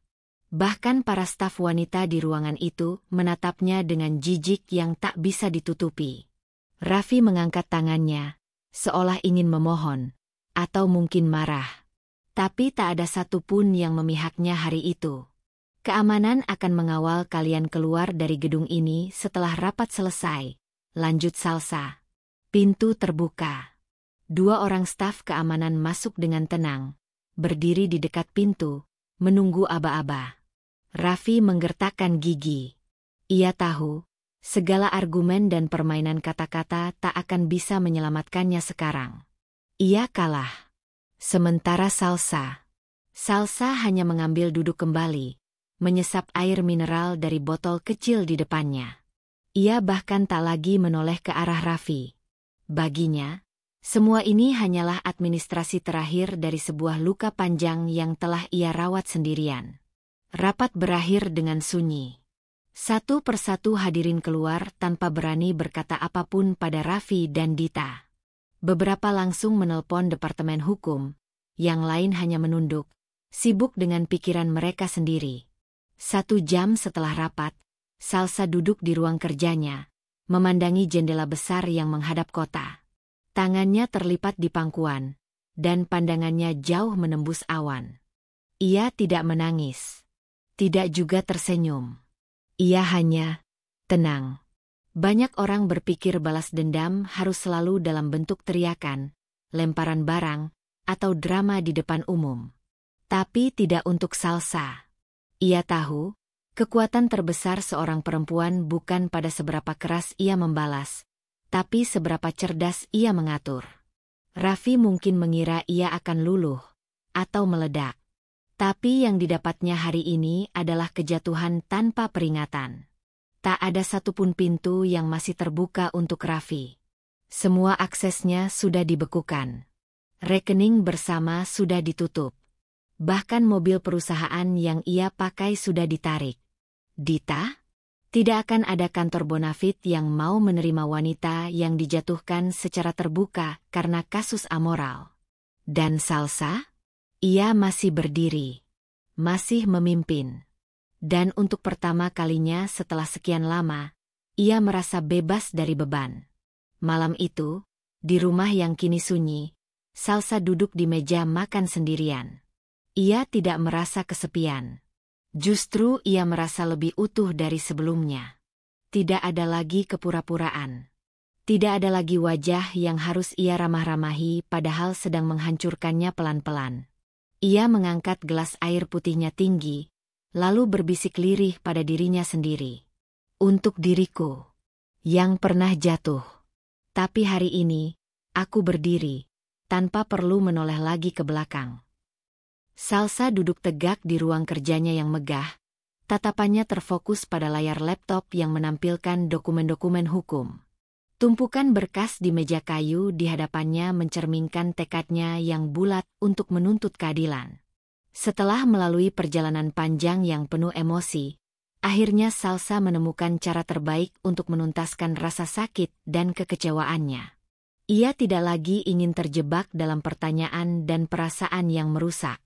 Bahkan para staf wanita di ruangan itu menatapnya dengan jijik yang tak bisa ditutupi. Raffi mengangkat tangannya, seolah ingin memohon, atau mungkin marah. Tapi tak ada satupun yang memihaknya hari itu. Keamanan akan mengawal kalian keluar dari gedung ini setelah rapat selesai, lanjut Salsa. Pintu terbuka. Dua orang staf keamanan masuk dengan tenang, berdiri di dekat pintu, menunggu aba-aba. Raffi menggertakkan gigi. Ia tahu, segala argumen dan permainan kata-kata tak akan bisa menyelamatkannya sekarang. Ia kalah. Sementara Salsa hanya mengambil duduk kembali, menyesap air mineral dari botol kecil di depannya. Ia bahkan tak lagi menoleh ke arah Raffi. Baginya, semua ini hanyalah administrasi terakhir dari sebuah luka panjang yang telah ia rawat sendirian. Rapat berakhir dengan sunyi. Satu persatu hadirin keluar tanpa berani berkata apapun pada Raffi dan Dita. Beberapa langsung menelpon Departemen Hukum, yang lain hanya menunduk, sibuk dengan pikiran mereka sendiri. 1 jam setelah rapat, Salsa duduk di ruang kerjanya, memandangi jendela besar yang menghadap kota. Tangannya terlipat di pangkuan, dan pandangannya jauh menembus awan. Ia tidak menangis, tidak juga tersenyum. Ia hanya tenang. Banyak orang berpikir balas dendam harus selalu dalam bentuk teriakan, lemparan barang, atau drama di depan umum. Tapi tidak untuk Salsa. Ia tahu, kekuatan terbesar seorang perempuan bukan pada seberapa keras ia membalas, tapi seberapa cerdas ia mengatur. Raffi mungkin mengira ia akan luluh, atau meledak. Tapi yang didapatnya hari ini adalah kejatuhan tanpa peringatan. Tak ada satupun pintu yang masih terbuka untuk Raffi. Semua aksesnya sudah dibekukan. Rekening bersama sudah ditutup. Bahkan mobil perusahaan yang ia pakai sudah ditarik. Dita? Tidak akan ada kantor Bonafit yang mau menerima wanita yang dijatuhkan secara terbuka karena kasus amoral. Dan Salsa? Ia masih berdiri. Masih memimpin. Dan untuk pertama kalinya setelah sekian lama, ia merasa bebas dari beban. Malam itu, di rumah yang kini sunyi, Salsa duduk di meja makan sendirian. Ia tidak merasa kesepian. Justru ia merasa lebih utuh dari sebelumnya. Tidak ada lagi kepura-puraan. Tidak ada lagi wajah yang harus ia ramah-ramahi padahal sedang menghancurkannya pelan-pelan. Ia mengangkat gelas air putihnya tinggi, lalu berbisik lirih pada dirinya sendiri. Untuk diriku, yang pernah jatuh. Tapi hari ini, aku berdiri, tanpa perlu menoleh lagi ke belakang. Salsa duduk tegak di ruang kerjanya yang megah. Tatapannya terfokus pada layar laptop yang menampilkan dokumen-dokumen hukum. Tumpukan berkas di meja kayu di hadapannya mencerminkan tekadnya yang bulat untuk menuntut keadilan. Setelah melalui perjalanan panjang yang penuh emosi, akhirnya Salsa menemukan cara terbaik untuk menuntaskan rasa sakit dan kekecewaannya. Ia tidak lagi ingin terjebak dalam pertanyaan dan perasaan yang merusak.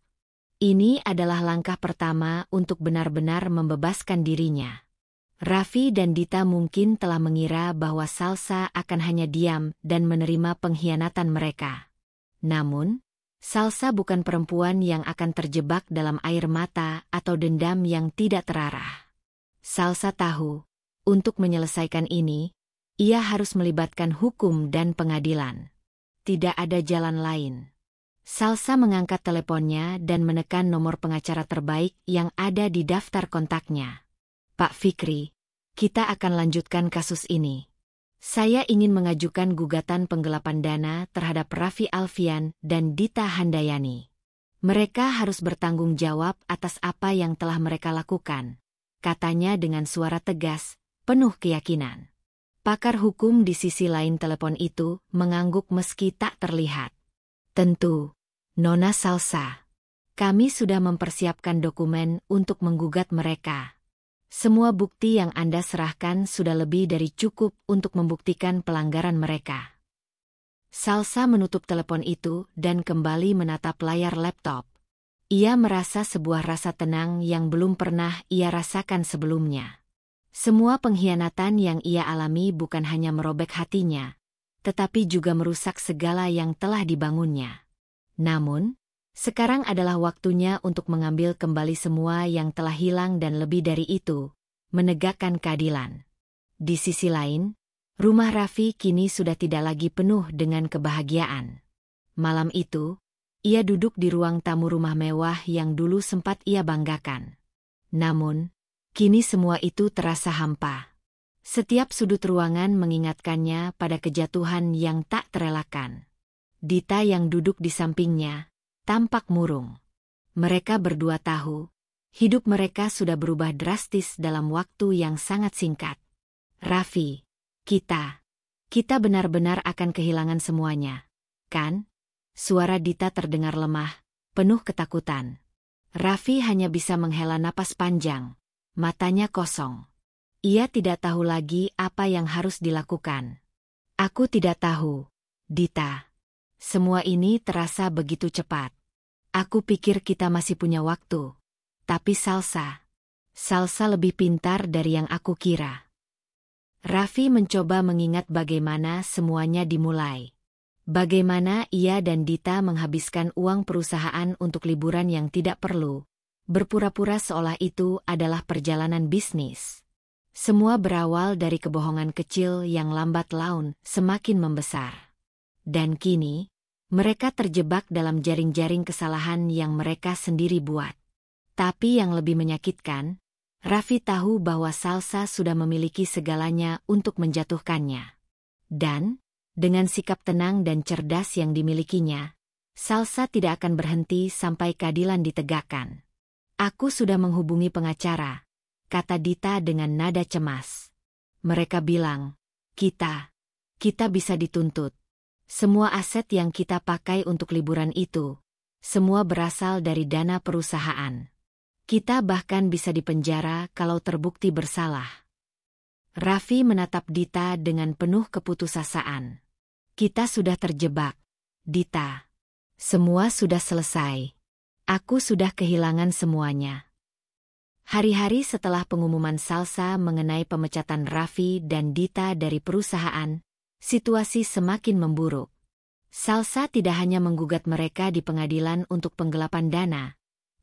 Ini adalah langkah pertama untuk benar-benar membebaskan dirinya. Raffi dan Dita mungkin telah mengira bahwa Salsa akan hanya diam dan menerima pengkhianatan mereka. Namun, Salsa bukan perempuan yang akan terjebak dalam air mata atau dendam yang tidak terarah. Salsa tahu, untuk menyelesaikan ini, ia harus melibatkan hukum dan pengadilan. Tidak ada jalan lain. Salsa mengangkat teleponnya dan menekan nomor pengacara terbaik yang ada di daftar kontaknya. Pak Fikri, kita akan lanjutkan kasus ini. Saya ingin mengajukan gugatan penggelapan dana terhadap Raffi Alfian dan Dita Handayani. Mereka harus bertanggung jawab atas apa yang telah mereka lakukan, katanya dengan suara tegas, penuh keyakinan. Pakar hukum di sisi lain telepon itu mengangguk meski tak terlihat. Tentu, Nona Salsa. Kami sudah mempersiapkan dokumen untuk menggugat mereka. Semua bukti yang Anda serahkan sudah lebih dari cukup untuk membuktikan pelanggaran mereka. Salsa menutup telepon itu dan kembali menatap layar laptop. Ia merasa sebuah rasa tenang yang belum pernah ia rasakan sebelumnya. Semua pengkhianatan yang ia alami bukan hanya merobek hatinya, tetapi juga merusak segala yang telah dibangunnya. Namun, sekarang adalah waktunya untuk mengambil kembali semua yang telah hilang dan lebih dari itu, menegakkan keadilan. Di sisi lain, rumah Raffi kini sudah tidak lagi penuh dengan kebahagiaan. Malam itu, ia duduk di ruang tamu rumah mewah yang dulu sempat ia banggakan. Namun, kini semua itu terasa hampa. Setiap sudut ruangan mengingatkannya pada kejatuhan yang tak terelakkan. Dita yang duduk di sampingnya tampak murung. Mereka berdua tahu, hidup mereka sudah berubah drastis dalam waktu yang sangat singkat. Raffi, kita benar-benar akan kehilangan semuanya, kan? Suara Dita terdengar lemah, penuh ketakutan. Raffi hanya bisa menghela napas panjang, matanya kosong. Ia tidak tahu lagi apa yang harus dilakukan. Aku tidak tahu, Dita. Semua ini terasa begitu cepat. Aku pikir kita masih punya waktu. Tapi Salsa lebih pintar dari yang aku kira. Raffi mencoba mengingat bagaimana semuanya dimulai. Bagaimana ia dan Dita menghabiskan uang perusahaan untuk liburan yang tidak perlu, berpura-pura seolah itu adalah perjalanan bisnis. Semua berawal dari kebohongan kecil yang lambat laun semakin membesar. Dan kini, mereka terjebak dalam jaring-jaring kesalahan yang mereka sendiri buat. Tapi yang lebih menyakitkan, Raffi tahu bahwa Salsa sudah memiliki segalanya untuk menjatuhkannya. Dan, dengan sikap tenang dan cerdas yang dimilikinya, Salsa tidak akan berhenti sampai keadilan ditegakkan. Aku sudah menghubungi pengacara, kata Dita dengan nada cemas. Mereka bilang, kita bisa dituntut. Semua aset yang kita pakai untuk liburan itu, semua berasal dari dana perusahaan. Kita bahkan bisa dipenjara kalau terbukti bersalah. Raffi menatap Dita dengan penuh keputusasaan. Kita sudah terjebak, Dita. Semua sudah selesai. Aku sudah kehilangan semuanya. Hari-hari setelah pengumuman Salsa mengenai pemecatan Raffi dan Dita dari perusahaan, situasi semakin memburuk. Salsa tidak hanya menggugat mereka di pengadilan untuk penggelapan dana,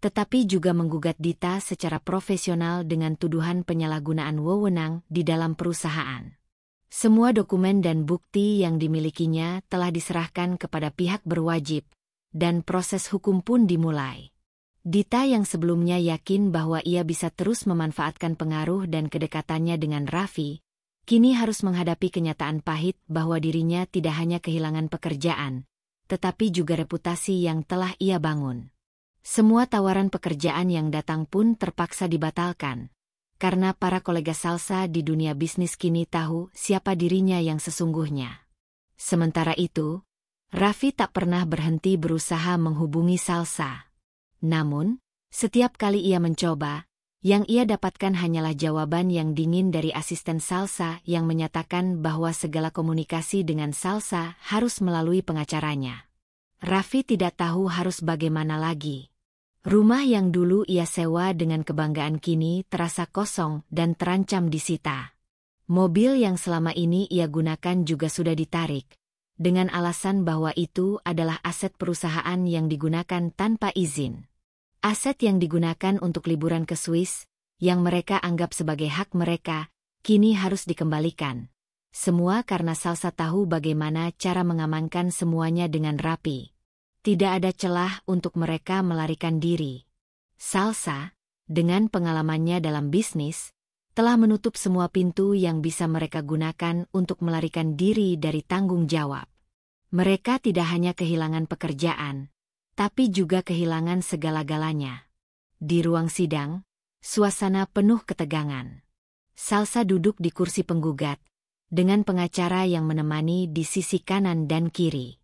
tetapi juga menggugat Dita secara profesional dengan tuduhan penyalahgunaan wewenang di dalam perusahaan. Semua dokumen dan bukti yang dimilikinya telah diserahkan kepada pihak berwajib, dan proses hukum pun dimulai. Dita yang sebelumnya yakin bahwa ia bisa terus memanfaatkan pengaruh dan kedekatannya dengan Raffi, kini harus menghadapi kenyataan pahit bahwa dirinya tidak hanya kehilangan pekerjaan, tetapi juga reputasi yang telah ia bangun. Semua tawaran pekerjaan yang datang pun terpaksa dibatalkan, karena para kolega Salsa di dunia bisnis kini tahu siapa dirinya yang sesungguhnya. Sementara itu, Raffi tak pernah berhenti berusaha menghubungi Salsa. Namun, setiap kali ia mencoba, yang ia dapatkan hanyalah jawaban yang dingin dari asisten Salsa yang menyatakan bahwa segala komunikasi dengan Salsa harus melalui pengacaranya. Raffi tidak tahu harus bagaimana lagi. Rumah yang dulu ia sewa dengan kebanggaan kini terasa kosong dan terancam disita. Mobil yang selama ini ia gunakan juga sudah ditarik, dengan alasan bahwa itu adalah aset perusahaan yang digunakan tanpa izin. Aset yang digunakan untuk liburan ke Swiss, yang mereka anggap sebagai hak mereka, kini harus dikembalikan. Semua karena Salsa tahu bagaimana cara mengamankan semuanya dengan rapi. Tidak ada celah untuk mereka melarikan diri. Salsa, dengan pengalamannya dalam bisnis, telah menutup semua pintu yang bisa mereka gunakan untuk melarikan diri dari tanggung jawab. Mereka tidak hanya kehilangan pekerjaan, tapi juga kehilangan segala-galanya. Di ruang sidang, suasana penuh ketegangan. Salsa duduk di kursi penggugat, dengan pengacara yang menemani di sisi kanan dan kiri.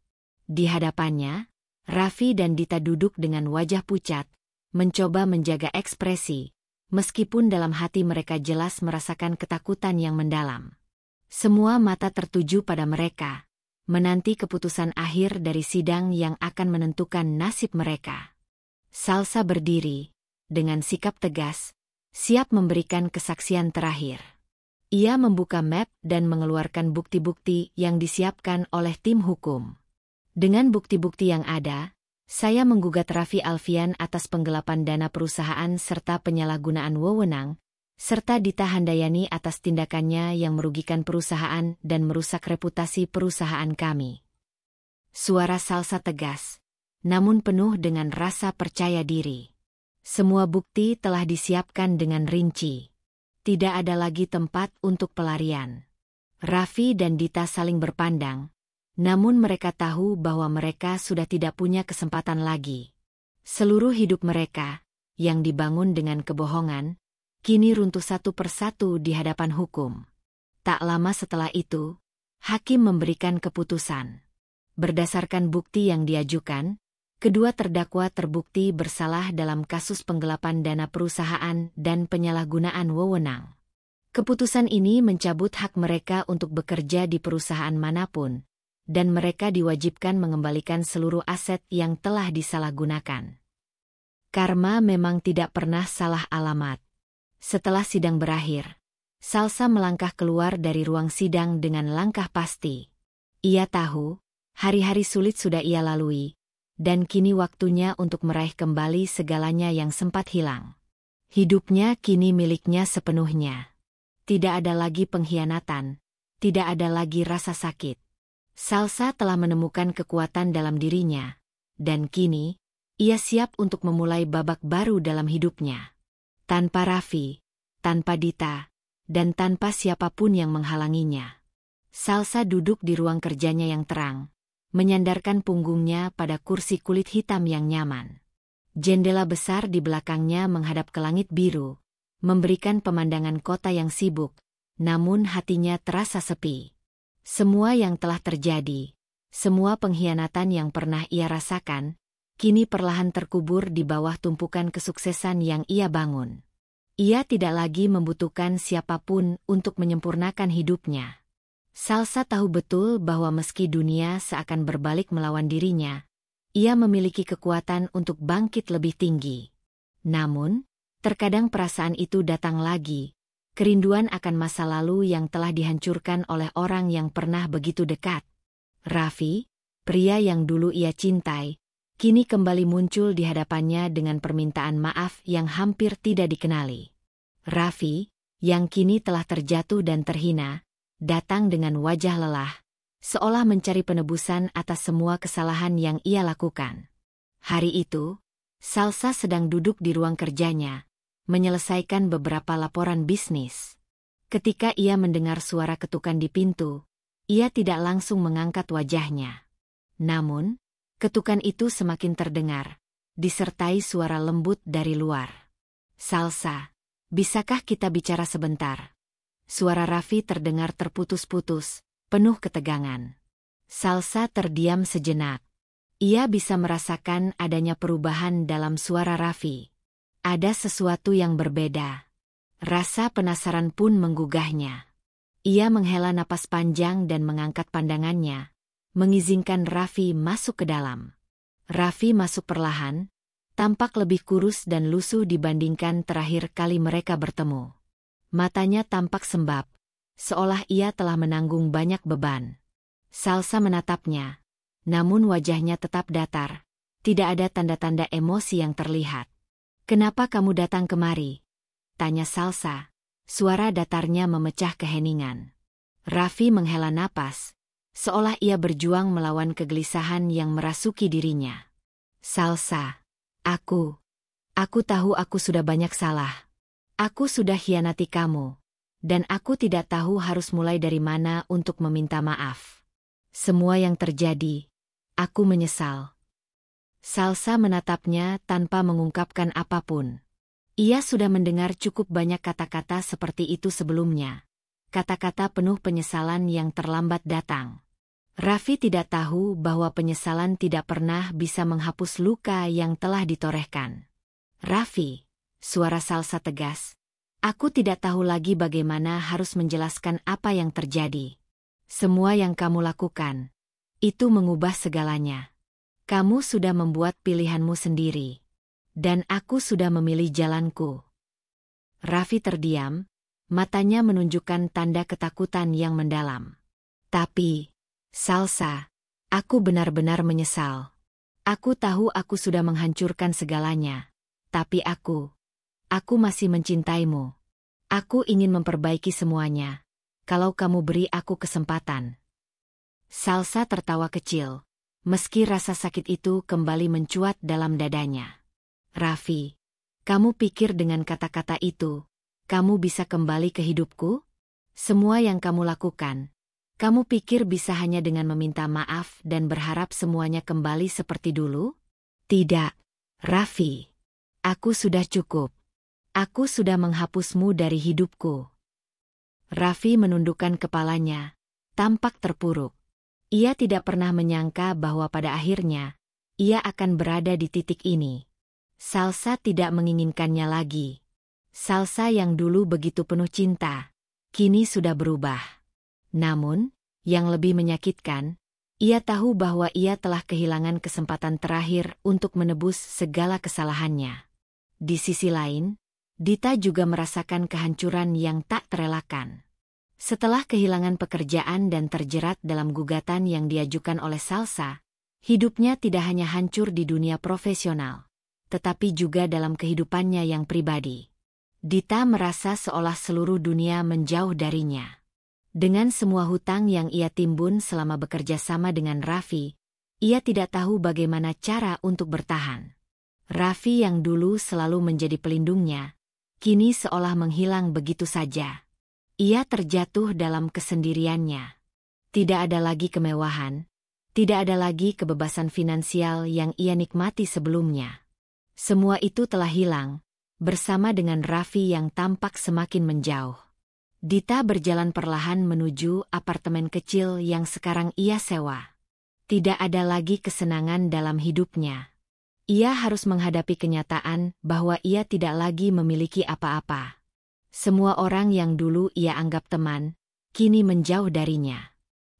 Di hadapannya, Raffi dan Dita duduk dengan wajah pucat, mencoba menjaga ekspresi, meskipun dalam hati mereka jelas merasakan ketakutan yang mendalam. Semua mata tertuju pada mereka, menanti keputusan akhir dari sidang yang akan menentukan nasib mereka. Salsa berdiri, dengan sikap tegas, siap memberikan kesaksian terakhir. Ia membuka map dan mengeluarkan bukti-bukti yang disiapkan oleh tim hukum. Dengan bukti-bukti yang ada, saya menggugat Raffi Alfian atas penggelapan dana perusahaan serta penyalahgunaan wewenang, serta Dita Handayani atas tindakannya yang merugikan perusahaan dan merusak reputasi perusahaan kami. Suara Salsa tegas, namun penuh dengan rasa percaya diri. Semua bukti telah disiapkan dengan rinci. Tidak ada lagi tempat untuk pelarian. Raffi dan Dita saling berpandang, namun mereka tahu bahwa mereka sudah tidak punya kesempatan lagi. Seluruh hidup mereka, yang dibangun dengan kebohongan, kini runtuh satu persatu di hadapan hukum. Tak lama setelah itu, hakim memberikan keputusan. Berdasarkan bukti yang diajukan, kedua terdakwa terbukti bersalah dalam kasus penggelapan dana perusahaan dan penyalahgunaan wewenang. Keputusan ini mencabut hak mereka untuk bekerja di perusahaan manapun, dan mereka diwajibkan mengembalikan seluruh aset yang telah disalahgunakan. Karma memang tidak pernah salah alamat. Setelah sidang berakhir, Salsa melangkah keluar dari ruang sidang dengan langkah pasti. Ia tahu, hari-hari sulit sudah ia lalui, dan kini waktunya untuk meraih kembali segalanya yang sempat hilang. Hidupnya kini miliknya sepenuhnya. Tidak ada lagi pengkhianatan, tidak ada lagi rasa sakit. Salsa telah menemukan kekuatan dalam dirinya, dan kini, ia siap untuk memulai babak baru dalam hidupnya. Tanpa Raffi, tanpa Dita, dan tanpa siapapun yang menghalanginya. Salsa duduk di ruang kerjanya yang terang, menyandarkan punggungnya pada kursi kulit hitam yang nyaman. Jendela besar di belakangnya menghadap ke langit biru, memberikan pemandangan kota yang sibuk, namun hatinya terasa sepi. Semua yang telah terjadi, semua pengkhianatan yang pernah ia rasakan, kini perlahan terkubur di bawah tumpukan kesuksesan yang ia bangun. Ia tidak lagi membutuhkan siapapun untuk menyempurnakan hidupnya. Salsa tahu betul bahwa meski dunia seakan berbalik melawan dirinya, ia memiliki kekuatan untuk bangkit lebih tinggi. Namun, terkadang perasaan itu datang lagi, kerinduan akan masa lalu yang telah dihancurkan oleh orang yang pernah begitu dekat. Raffi, pria yang dulu ia cintai, kini kembali muncul di hadapannya dengan permintaan maaf yang hampir tidak dikenali. Raffi, yang kini telah terjatuh dan terhina, datang dengan wajah lelah, seolah mencari penebusan atas semua kesalahan yang ia lakukan. Hari itu, Salsa sedang duduk di ruang kerjanya, menyelesaikan beberapa laporan bisnis. Ketika ia mendengar suara ketukan di pintu, ia tidak langsung mengangkat wajahnya. Namun, ketukan itu semakin terdengar, disertai suara lembut dari luar. "Salsa, bisakah kita bicara sebentar?" Suara Raffi terdengar terputus-putus, penuh ketegangan. Salsa terdiam sejenak. Ia bisa merasakan adanya perubahan dalam suara Raffi. Ada sesuatu yang berbeda. Rasa penasaran pun menggugahnya. Ia menghela napas panjang dan mengangkat pandangannya, mengizinkan Raffi masuk ke dalam. Raffi masuk perlahan, tampak lebih kurus dan lusuh dibandingkan terakhir kali mereka bertemu. Matanya tampak sembab, seolah ia telah menanggung banyak beban. Salsa menatapnya, namun wajahnya tetap datar. Tidak ada tanda-tanda emosi yang terlihat. "Kenapa kamu datang kemari?" tanya Salsa. Suara datarnya memecah keheningan. Raffi menghela napas, seolah ia berjuang melawan kegelisahan yang merasuki dirinya. "Salsa, aku tahu aku sudah banyak salah. Aku sudah hianati kamu, dan aku tidak tahu harus mulai dari mana untuk meminta maaf. Semua yang terjadi, aku menyesal." Salsa menatapnya tanpa mengungkapkan apapun. Ia sudah mendengar cukup banyak kata-kata seperti itu sebelumnya. Kata-kata penuh penyesalan yang terlambat datang. Raffi tidak tahu bahwa penyesalan tidak pernah bisa menghapus luka yang telah ditorehkan. "Raffi," suara Salsa tegas, "aku tidak tahu lagi bagaimana harus menjelaskan apa yang terjadi. Semua yang kamu lakukan, itu mengubah segalanya. Kamu sudah membuat pilihanmu sendiri. Dan aku sudah memilih jalanku." Raffi terdiam, matanya menunjukkan tanda ketakutan yang mendalam. "Tapi, Salsa, aku benar-benar menyesal. Aku tahu aku sudah menghancurkan segalanya. Tapi aku masih mencintaimu. Aku ingin memperbaiki semuanya, kalau kamu beri aku kesempatan." Salsa tertawa kecil, meski rasa sakit itu kembali mencuat dalam dadanya. "Raffi, kamu pikir dengan kata-kata itu, kamu bisa kembali ke hidupku? Semua yang kamu lakukan, kamu pikir bisa hanya dengan meminta maaf dan berharap semuanya kembali seperti dulu? Tidak, Raffi. Aku sudah cukup. Aku sudah menghapusmu dari hidupku." Raffi menundukkan kepalanya, tampak terpuruk. Ia tidak pernah menyangka bahwa pada akhirnya, ia akan berada di titik ini. Salsa tidak menginginkannya lagi. Salsa yang dulu begitu penuh cinta, kini sudah berubah. Namun, yang lebih menyakitkan, ia tahu bahwa ia telah kehilangan kesempatan terakhir untuk menebus segala kesalahannya. Di sisi lain, Dita juga merasakan kehancuran yang tak terelakkan. Setelah kehilangan pekerjaan dan terjerat dalam gugatan yang diajukan oleh Salsa, hidupnya tidak hanya hancur di dunia profesional, tetapi juga dalam kehidupannya yang pribadi. Dita merasa seolah seluruh dunia menjauh darinya. Dengan semua hutang yang ia timbun selama bekerja sama dengan Raffi, ia tidak tahu bagaimana cara untuk bertahan. Raffi yang dulu selalu menjadi pelindungnya, kini seolah menghilang begitu saja. Ia terjatuh dalam kesendiriannya. Tidak ada lagi kemewahan, tidak ada lagi kebebasan finansial yang ia nikmati sebelumnya. Semua itu telah hilang, bersama dengan Raffi yang tampak semakin menjauh. Dita berjalan perlahan menuju apartemen kecil yang sekarang ia sewa. Tidak ada lagi kesenangan dalam hidupnya. Ia harus menghadapi kenyataan bahwa ia tidak lagi memiliki apa-apa. Semua orang yang dulu ia anggap teman, kini menjauh darinya.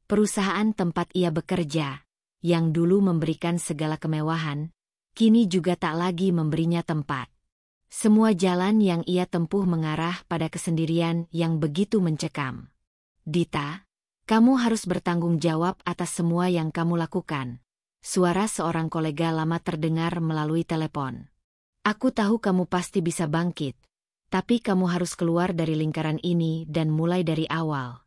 Perusahaan tempat ia bekerja, yang dulu memberikan segala kemewahan, kini juga tak lagi memberinya tempat. Semua jalan yang ia tempuh mengarah pada kesendirian yang begitu mencekam. "Dita, kamu harus bertanggung jawab atas semua yang kamu lakukan." Suara seorang kolega lama terdengar melalui telepon. "Aku tahu kamu pasti bisa bangkit, tapi kamu harus keluar dari lingkaran ini dan mulai dari awal."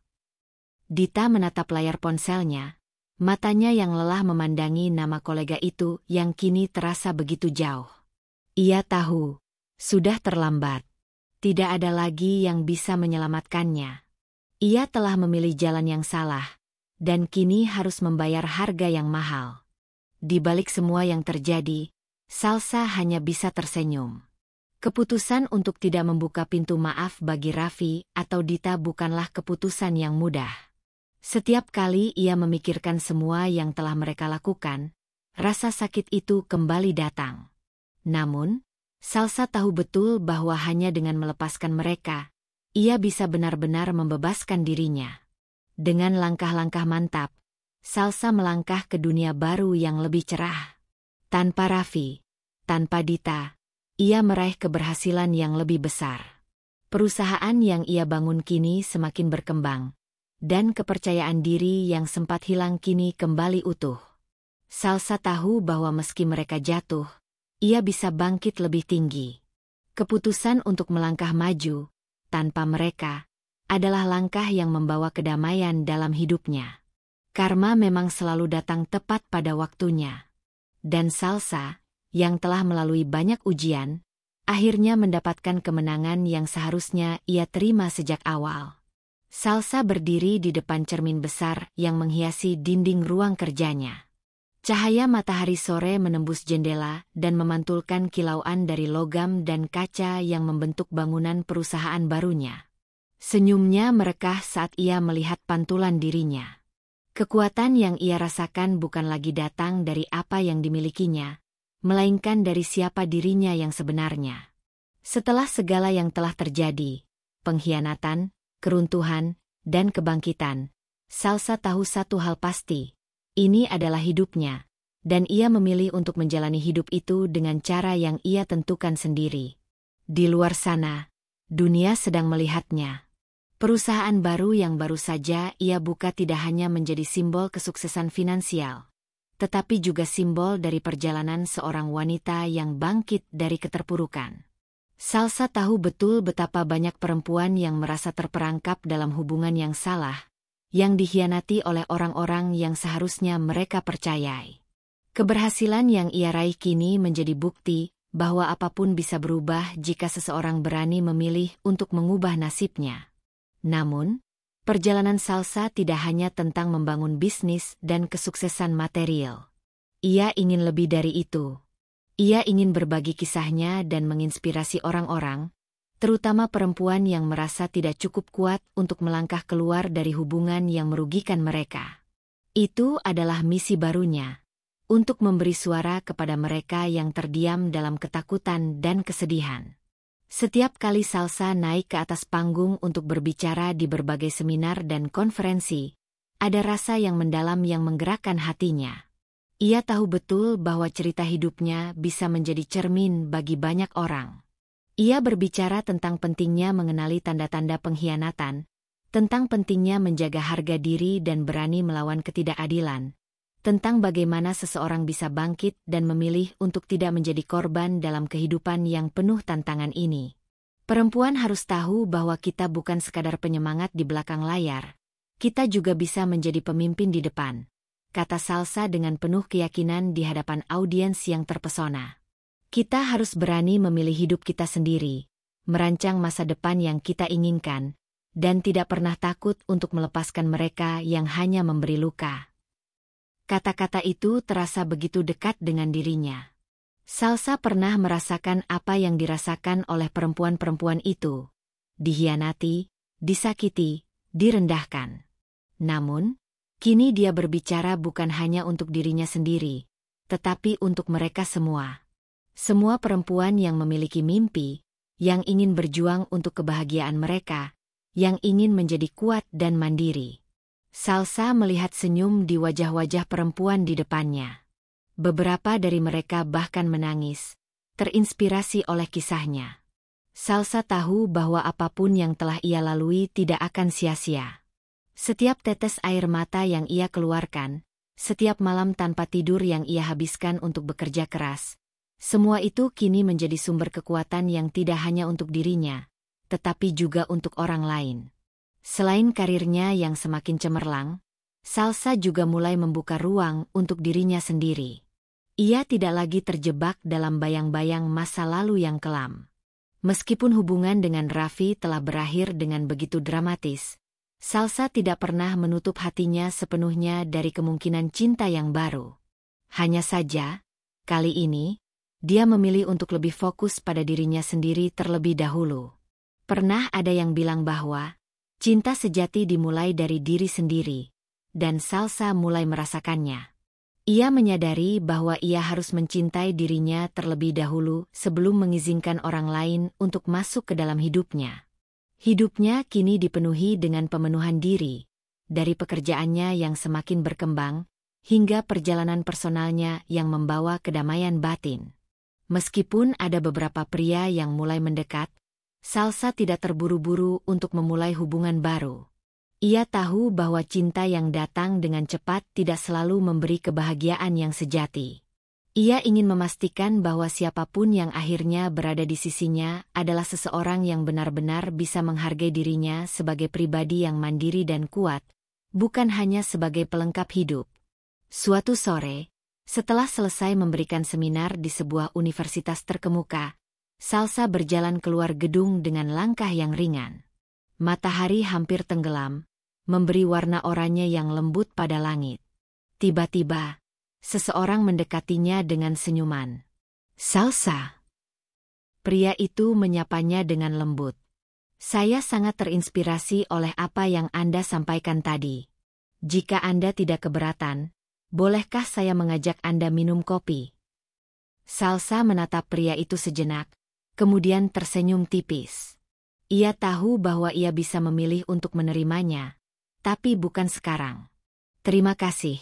Dita menatap layar ponselnya, matanya yang lelah memandangi nama kolega itu yang kini terasa begitu jauh. Ia tahu, sudah terlambat. Tidak ada lagi yang bisa menyelamatkannya. Ia telah memilih jalan yang salah, dan kini harus membayar harga yang mahal. Di balik semua yang terjadi, Salsa hanya bisa tersenyum. Keputusan untuk tidak membuka pintu maaf bagi Raffi atau Dita bukanlah keputusan yang mudah. Setiap kali ia memikirkan semua yang telah mereka lakukan, rasa sakit itu kembali datang. Namun, Salsa tahu betul bahwa hanya dengan melepaskan mereka, ia bisa benar-benar membebaskan dirinya. Dengan langkah-langkah mantap, Salsa melangkah ke dunia baru yang lebih cerah. Tanpa Raffi, tanpa Dita, ia meraih keberhasilan yang lebih besar. Perusahaan yang ia bangun kini semakin berkembang, dan kepercayaan diri yang sempat hilang kini kembali utuh. Salsa tahu bahwa meski mereka jatuh, ia bisa bangkit lebih tinggi. Keputusan untuk melangkah maju, tanpa mereka, adalah langkah yang membawa kedamaian dalam hidupnya. Karma memang selalu datang tepat pada waktunya. Dan Salsa, yang telah melalui banyak ujian, akhirnya mendapatkan kemenangan yang seharusnya ia terima sejak awal. Salsa berdiri di depan cermin besar yang menghiasi dinding ruang kerjanya. Cahaya matahari sore menembus jendela dan memantulkan kilauan dari logam dan kaca yang membentuk bangunan perusahaan barunya. Senyumnya merekah saat ia melihat pantulan dirinya. Kekuatan yang ia rasakan bukan lagi datang dari apa yang dimilikinya, melainkan dari siapa dirinya yang sebenarnya. Setelah segala yang telah terjadi, pengkhianatan, keruntuhan, dan kebangkitan, Salsa tahu satu hal pasti, ini adalah hidupnya, dan ia memilih untuk menjalani hidup itu dengan cara yang ia tentukan sendiri. Di luar sana, dunia sedang melihatnya. Perusahaan baru yang baru saja ia buka tidak hanya menjadi simbol kesuksesan finansial, tetapi juga simbol dari perjalanan seorang wanita yang bangkit dari keterpurukan. Salsa tahu betul betapa banyak perempuan yang merasa terperangkap dalam hubungan yang salah, yang dikhianati oleh orang-orang yang seharusnya mereka percayai. Keberhasilan yang ia raih kini menjadi bukti bahwa apapun bisa berubah jika seseorang berani memilih untuk mengubah nasibnya. Namun, perjalanan Salsa tidak hanya tentang membangun bisnis dan kesuksesan material. Ia ingin lebih dari itu. Ia ingin berbagi kisahnya dan menginspirasi orang-orang, terutama perempuan yang merasa tidak cukup kuat untuk melangkah keluar dari hubungan yang merugikan mereka. Itu adalah misi barunya, untuk memberi suara kepada mereka yang terdiam dalam ketakutan dan kesedihan. Setiap kali Salsa naik ke atas panggung untuk berbicara di berbagai seminar dan konferensi, ada rasa yang mendalam yang menggerakkan hatinya. Ia tahu betul bahwa cerita hidupnya bisa menjadi cermin bagi banyak orang. Ia berbicara tentang pentingnya mengenali tanda-tanda pengkhianatan, tentang pentingnya menjaga harga diri dan berani melawan ketidakadilan, tentang bagaimana seseorang bisa bangkit dan memilih untuk tidak menjadi korban dalam kehidupan yang penuh tantangan ini. Perempuan harus tahu bahwa kita bukan sekadar penyemangat di belakang layar, kita juga bisa menjadi pemimpin di depan, kata Salsa dengan penuh keyakinan di hadapan audiens yang terpesona. Kita harus berani memilih hidup kita sendiri, merancang masa depan yang kita inginkan, dan tidak pernah takut untuk melepaskan mereka yang hanya memberi luka. Kata-kata itu terasa begitu dekat dengan dirinya. Salsa pernah merasakan apa yang dirasakan oleh perempuan-perempuan itu. Dikhianati, disakiti, direndahkan. Namun, kini dia berbicara bukan hanya untuk dirinya sendiri, tetapi untuk mereka semua. Semua perempuan yang memiliki mimpi, yang ingin berjuang untuk kebahagiaan mereka, yang ingin menjadi kuat dan mandiri. Salsa melihat senyum di wajah-wajah perempuan di depannya. Beberapa dari mereka bahkan menangis, terinspirasi oleh kisahnya. Salsa tahu bahwa apapun yang telah ia lalui tidak akan sia-sia. Setiap tetes air mata yang ia keluarkan, setiap malam tanpa tidur yang ia habiskan untuk bekerja keras, semua itu kini menjadi sumber kekuatan yang tidak hanya untuk dirinya, tetapi juga untuk orang lain. Selain karirnya yang semakin cemerlang, Salsa juga mulai membuka ruang untuk dirinya sendiri. Ia tidak lagi terjebak dalam bayang-bayang masa lalu yang kelam. Meskipun hubungan dengan Raffi telah berakhir dengan begitu dramatis, Salsa tidak pernah menutup hatinya sepenuhnya dari kemungkinan cinta yang baru. Hanya saja, kali ini, dia memilih untuk lebih fokus pada dirinya sendiri terlebih dahulu. Pernah ada yang bilang bahwa cinta sejati dimulai dari diri sendiri, dan Salsa mulai merasakannya. Ia menyadari bahwa ia harus mencintai dirinya terlebih dahulu sebelum mengizinkan orang lain untuk masuk ke dalam hidupnya. Hidupnya kini dipenuhi dengan pemenuhan diri, dari pekerjaannya yang semakin berkembang, hingga perjalanan personalnya yang membawa kedamaian batin. Meskipun ada beberapa pria yang mulai mendekat, Salsa tidak terburu-buru untuk memulai hubungan baru. Ia tahu bahwa cinta yang datang dengan cepat tidak selalu memberi kebahagiaan yang sejati. Ia ingin memastikan bahwa siapapun yang akhirnya berada di sisinya adalah seseorang yang benar-benar bisa menghargai dirinya sebagai pribadi yang mandiri dan kuat, bukan hanya sebagai pelengkap hidup. Suatu sore, setelah selesai memberikan seminar di sebuah universitas terkemuka, Salsa berjalan keluar gedung dengan langkah yang ringan. Matahari hampir tenggelam, memberi warna oranye yang lembut pada langit. Tiba-tiba, seseorang mendekatinya dengan senyuman. "Salsa." Pria itu menyapanya dengan lembut. "Saya sangat terinspirasi oleh apa yang Anda sampaikan tadi. Jika Anda tidak keberatan, bolehkah saya mengajak Anda minum kopi?" Salsa menatap pria itu sejenak, kemudian tersenyum tipis. Ia tahu bahwa ia bisa memilih untuk menerimanya, tapi bukan sekarang. "Terima kasih,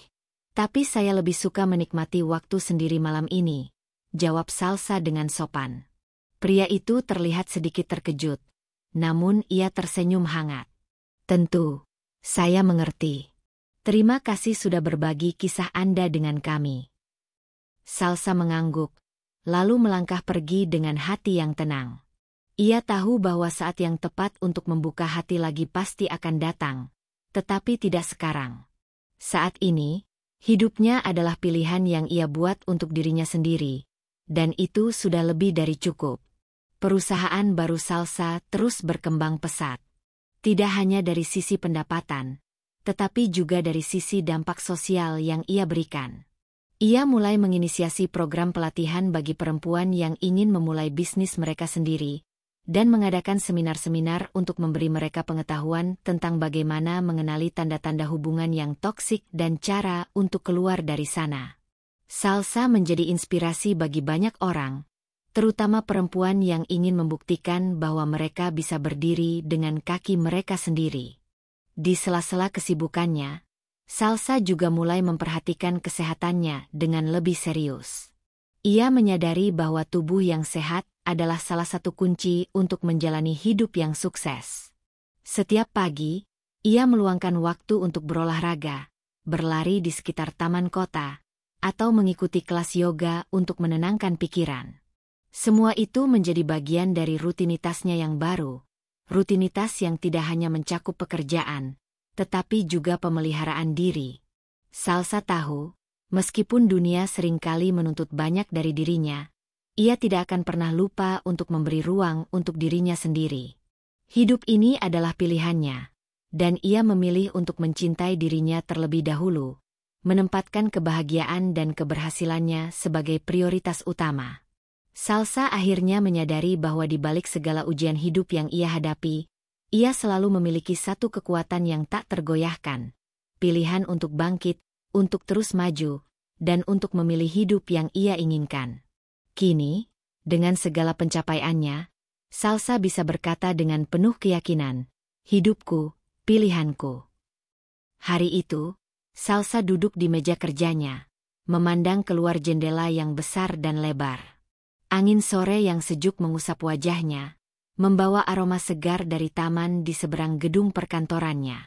tapi saya lebih suka menikmati waktu sendiri malam ini," jawab Salsa dengan sopan. Pria itu terlihat sedikit terkejut, namun ia tersenyum hangat. "Tentu, saya mengerti. Terima kasih sudah berbagi kisah Anda dengan kami." Salsa mengangguk, lalu melangkah pergi dengan hati yang tenang. Ia tahu bahwa saat yang tepat untuk membuka hati lagi pasti akan datang, tetapi tidak sekarang. Saat ini, hidupnya adalah pilihan yang ia buat untuk dirinya sendiri, dan itu sudah lebih dari cukup. Perusahaan baru Salsa terus berkembang pesat. Tidak hanya dari sisi pendapatan, tetapi juga dari sisi dampak sosial yang ia berikan. Ia mulai menginisiasi program pelatihan bagi perempuan yang ingin memulai bisnis mereka sendiri, dan mengadakan seminar-seminar untuk memberi mereka pengetahuan tentang bagaimana mengenali tanda-tanda hubungan yang toksik dan cara untuk keluar dari sana. Salsa menjadi inspirasi bagi banyak orang, terutama perempuan yang ingin membuktikan bahwa mereka bisa berdiri dengan kaki mereka sendiri. Di sela-sela kesibukannya, Salsa juga mulai memperhatikan kesehatannya dengan lebih serius. Ia menyadari bahwa tubuh yang sehat adalah salah satu kunci untuk menjalani hidup yang sukses. Setiap pagi, ia meluangkan waktu untuk berolahraga, berlari di sekitar taman kota, atau mengikuti kelas yoga untuk menenangkan pikiran. Semua itu menjadi bagian dari rutinitasnya yang baru, rutinitas yang tidak hanya mencakup pekerjaan, tetapi juga pemeliharaan diri. Salsa tahu, meskipun dunia seringkali menuntut banyak dari dirinya, ia tidak akan pernah lupa untuk memberi ruang untuk dirinya sendiri. Hidup ini adalah pilihannya, dan ia memilih untuk mencintai dirinya terlebih dahulu, menempatkan kebahagiaan dan keberhasilannya sebagai prioritas utama. Salsa akhirnya menyadari bahwa di balik segala ujian hidup yang ia hadapi, ia selalu memiliki satu kekuatan yang tak tergoyahkan, pilihan untuk bangkit, untuk terus maju, dan untuk memilih hidup yang ia inginkan. Kini, dengan segala pencapaiannya, Salsa bisa berkata dengan penuh keyakinan, "Hidupku, pilihanku." Hari itu, Salsa duduk di meja kerjanya, memandang keluar jendela yang besar dan lebar. Angin sore yang sejuk mengusap wajahnya, membawa aroma segar dari taman di seberang gedung perkantorannya.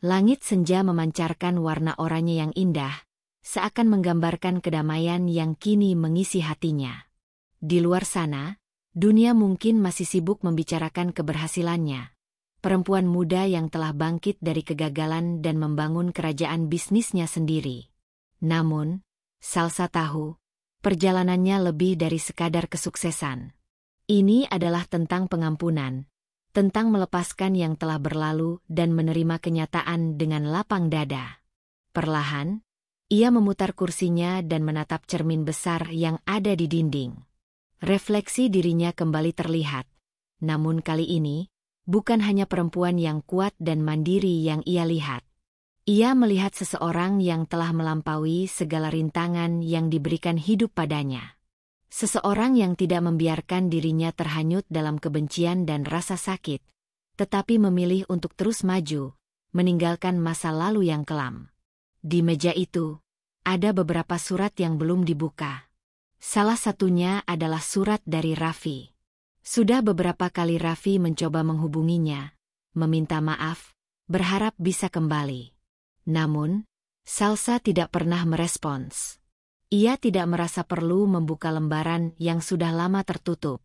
Langit senja memancarkan warna oranye yang indah, seakan menggambarkan kedamaian yang kini mengisi hatinya. Di luar sana, dunia mungkin masih sibuk membicarakan keberhasilannya. Perempuan muda yang telah bangkit dari kegagalan dan membangun kerajaan bisnisnya sendiri. Namun, Salsa tahu, perjalanannya lebih dari sekadar kesuksesan. Ini adalah tentang pengampunan, tentang melepaskan yang telah berlalu dan menerima kenyataan dengan lapang dada. Perlahan, ia memutar kursinya dan menatap cermin besar yang ada di dinding. Refleksi dirinya kembali terlihat, namun kali ini, bukan hanya perempuan yang kuat dan mandiri yang ia lihat. Ia melihat seseorang yang telah melampaui segala rintangan yang diberikan hidup padanya. Seseorang yang tidak membiarkan dirinya terhanyut dalam kebencian dan rasa sakit, tetapi memilih untuk terus maju, meninggalkan masa lalu yang kelam. Di meja itu, ada beberapa surat yang belum dibuka. Salah satunya adalah surat dari Raffi. Sudah beberapa kali Raffi mencoba menghubunginya, meminta maaf, berharap bisa kembali. Namun, Salsa tidak pernah merespons. Ia tidak merasa perlu membuka lembaran yang sudah lama tertutup.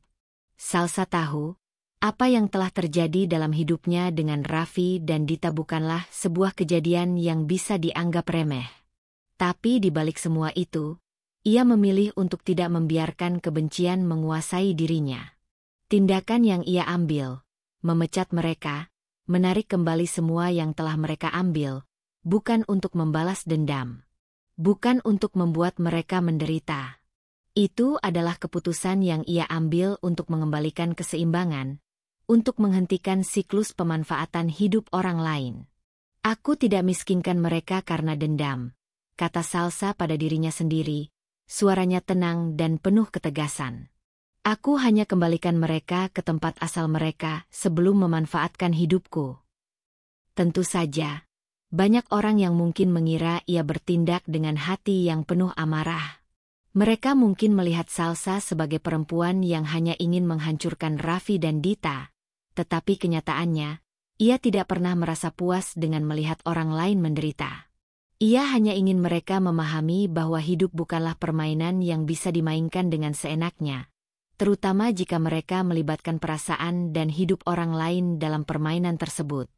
Salsa tahu, apa yang telah terjadi dalam hidupnya dengan Raffi dan Dita bukanlah sebuah kejadian yang bisa dianggap remeh. Tapi di balik semua itu, ia memilih untuk tidak membiarkan kebencian menguasai dirinya. Tindakan yang ia ambil, memecat mereka, menarik kembali semua yang telah mereka ambil, bukan untuk membalas dendam. Bukan untuk membuat mereka menderita. Itu adalah keputusan yang ia ambil untuk mengembalikan keseimbangan, untuk menghentikan siklus pemanfaatan hidup orang lain. Aku tidak miskinkan mereka karena dendam, kata Salsa pada dirinya sendiri, suaranya tenang dan penuh ketegasan. Aku hanya kembalikan mereka ke tempat asal mereka sebelum memanfaatkan hidupku. Tentu saja, banyak orang yang mungkin mengira ia bertindak dengan hati yang penuh amarah. Mereka mungkin melihat Salsa sebagai perempuan yang hanya ingin menghancurkan Raffi dan Dita, tetapi kenyataannya, ia tidak pernah merasa puas dengan melihat orang lain menderita. Ia hanya ingin mereka memahami bahwa hidup bukanlah permainan yang bisa dimainkan dengan seenaknya, terutama jika mereka melibatkan perasaan dan hidup orang lain dalam permainan tersebut.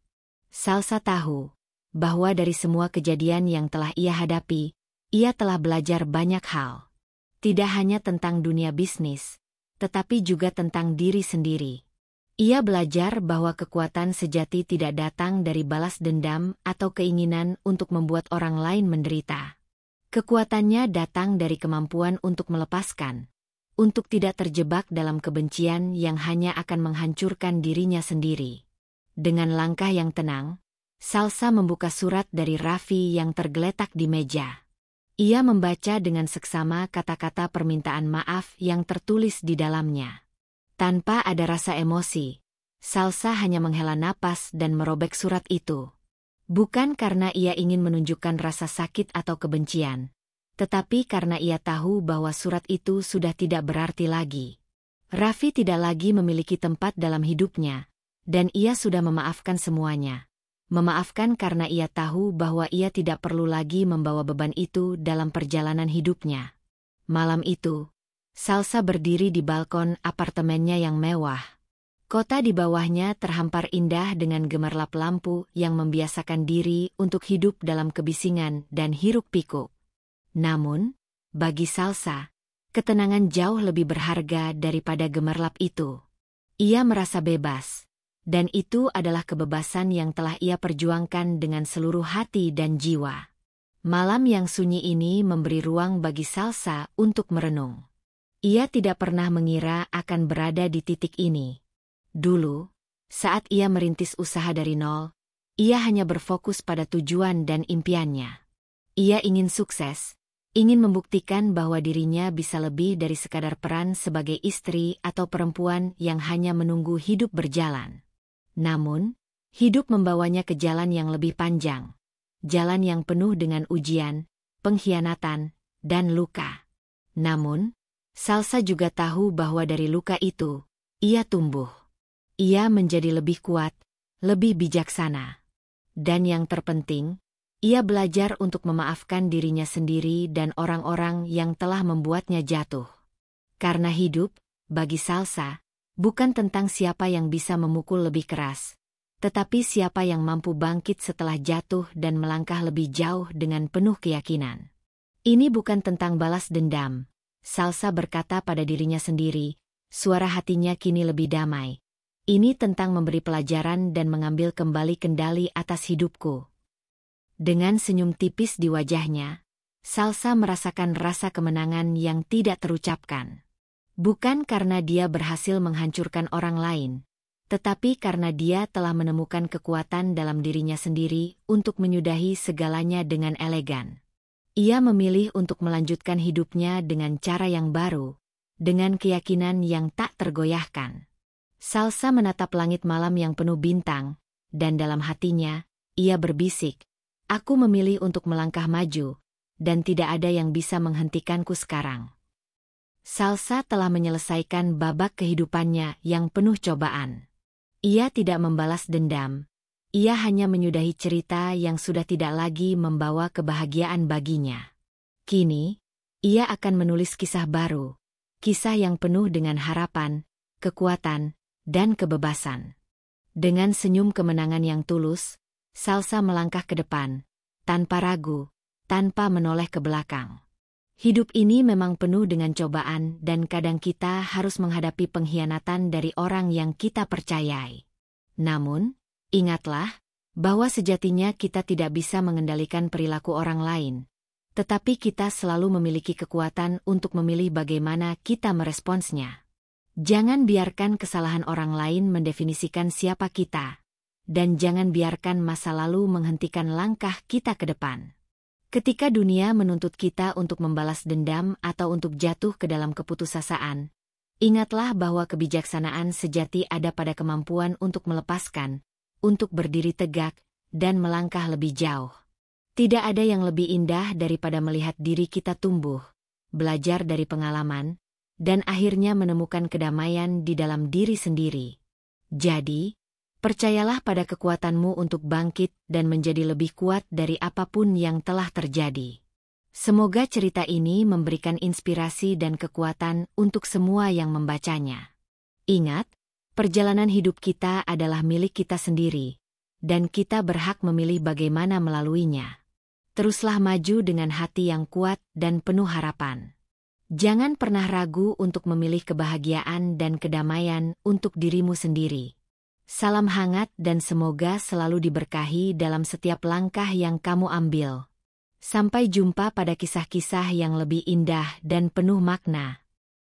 Salsa tahu bahwa dari semua kejadian yang telah ia hadapi, ia telah belajar banyak hal. Tidak hanya tentang dunia bisnis, tetapi juga tentang diri sendiri. Ia belajar bahwa kekuatan sejati tidak datang dari balas dendam atau keinginan untuk membuat orang lain menderita. Kekuatannya datang dari kemampuan untuk melepaskan, untuk tidak terjebak dalam kebencian yang hanya akan menghancurkan dirinya sendiri. Dengan langkah yang tenang, Salsa membuka surat dari Raffi yang tergeletak di meja. Ia membaca dengan seksama kata-kata permintaan maaf yang tertulis di dalamnya. Tanpa ada rasa emosi, Salsa hanya menghela napas dan merobek surat itu. Bukan karena ia ingin menunjukkan rasa sakit atau kebencian, tetapi karena ia tahu bahwa surat itu sudah tidak berarti lagi. Raffi tidak lagi memiliki tempat dalam hidupnya, dan ia sudah memaafkan semuanya. Memaafkan karena ia tahu bahwa ia tidak perlu lagi membawa beban itu dalam perjalanan hidupnya. Malam itu, Salsa berdiri di balkon apartemennya yang mewah. Kota di bawahnya terhampar indah dengan gemerlap lampu yang membiasakan diri untuk hidup dalam kebisingan dan hiruk-pikuk. Namun, bagi Salsa, ketenangan jauh lebih berharga daripada gemerlap itu. Ia merasa bebas. Dan itu adalah kebebasan yang telah ia perjuangkan dengan seluruh hati dan jiwa. Malam yang sunyi ini memberi ruang bagi Salsa untuk merenung. Ia tidak pernah mengira akan berada di titik ini. Dulu, saat ia merintis usaha dari nol, ia hanya berfokus pada tujuan dan impiannya. Ia ingin sukses, ingin membuktikan bahwa dirinya bisa lebih dari sekadar peran sebagai istri atau perempuan yang hanya menunggu hidup berjalan. Namun, hidup membawanya ke jalan yang lebih panjang. Jalan yang penuh dengan ujian, pengkhianatan, dan luka. Namun, Salsa juga tahu bahwa dari luka itu, ia tumbuh. Ia menjadi lebih kuat, lebih bijaksana. Dan yang terpenting, ia belajar untuk memaafkan dirinya sendiri dan orang-orang yang telah membuatnya jatuh. Karena hidup, bagi Salsa, bukan tentang siapa yang bisa memukul lebih keras, tetapi siapa yang mampu bangkit setelah jatuh dan melangkah lebih jauh dengan penuh keyakinan. Ini bukan tentang balas dendam, Salsa berkata pada dirinya sendiri, Suara hatinya kini lebih damai. Ini tentang memberi pelajaran dan mengambil kembali kendali atas hidupku. Dengan senyum tipis di wajahnya, Salsa merasakan rasa kemenangan yang tidak terucapkan. Bukan karena dia berhasil menghancurkan orang lain, tetapi karena dia telah menemukan kekuatan dalam dirinya sendiri untuk menyudahi segalanya dengan elegan. Ia memilih untuk melanjutkan hidupnya dengan cara yang baru, dengan keyakinan yang tak tergoyahkan. Salsa menatap langit malam yang penuh bintang, dan dalam hatinya, ia berbisik, "Aku memilih untuk melangkah maju, dan tidak ada yang bisa menghentikanku sekarang." Salsa telah menyelesaikan babak kehidupannya yang penuh cobaan. Ia tidak membalas dendam, ia hanya menyudahi cerita yang sudah tidak lagi membawa kebahagiaan baginya. Kini, ia akan menulis kisah baru, kisah yang penuh dengan harapan, kekuatan, dan kebebasan. Dengan senyum kemenangan yang tulus, Salsa melangkah ke depan, tanpa ragu, tanpa menoleh ke belakang. Hidup ini memang penuh dengan cobaan dan kadang kita harus menghadapi pengkhianatan dari orang yang kita percayai. Namun, ingatlah bahwa sejatinya kita tidak bisa mengendalikan perilaku orang lain, tetapi kita selalu memiliki kekuatan untuk memilih bagaimana kita meresponsnya. Jangan biarkan kesalahan orang lain mendefinisikan siapa kita, dan jangan biarkan masa lalu menghentikan langkah kita ke depan. Ketika dunia menuntut kita untuk membalas dendam atau untuk jatuh ke dalam keputusasaan, ingatlah bahwa kebijaksanaan sejati ada pada kemampuan untuk melepaskan, untuk berdiri tegak, dan melangkah lebih jauh. Tidak ada yang lebih indah daripada melihat diri kita tumbuh, belajar dari pengalaman, dan akhirnya menemukan kedamaian di dalam diri sendiri. Jadi, percayalah pada kekuatanmu untuk bangkit dan menjadi lebih kuat dari apapun yang telah terjadi. Semoga cerita ini memberikan inspirasi dan kekuatan untuk semua yang membacanya. Ingat, perjalanan hidup kita adalah milik kita sendiri, dan kita berhak memilih bagaimana melaluinya. Teruslah maju dengan hati yang kuat dan penuh harapan. Jangan pernah ragu untuk memilih kebahagiaan dan kedamaian untuk dirimu sendiri. Salam hangat dan semoga selalu diberkahi dalam setiap langkah yang kamu ambil. Sampai jumpa pada kisah-kisah yang lebih indah dan penuh makna.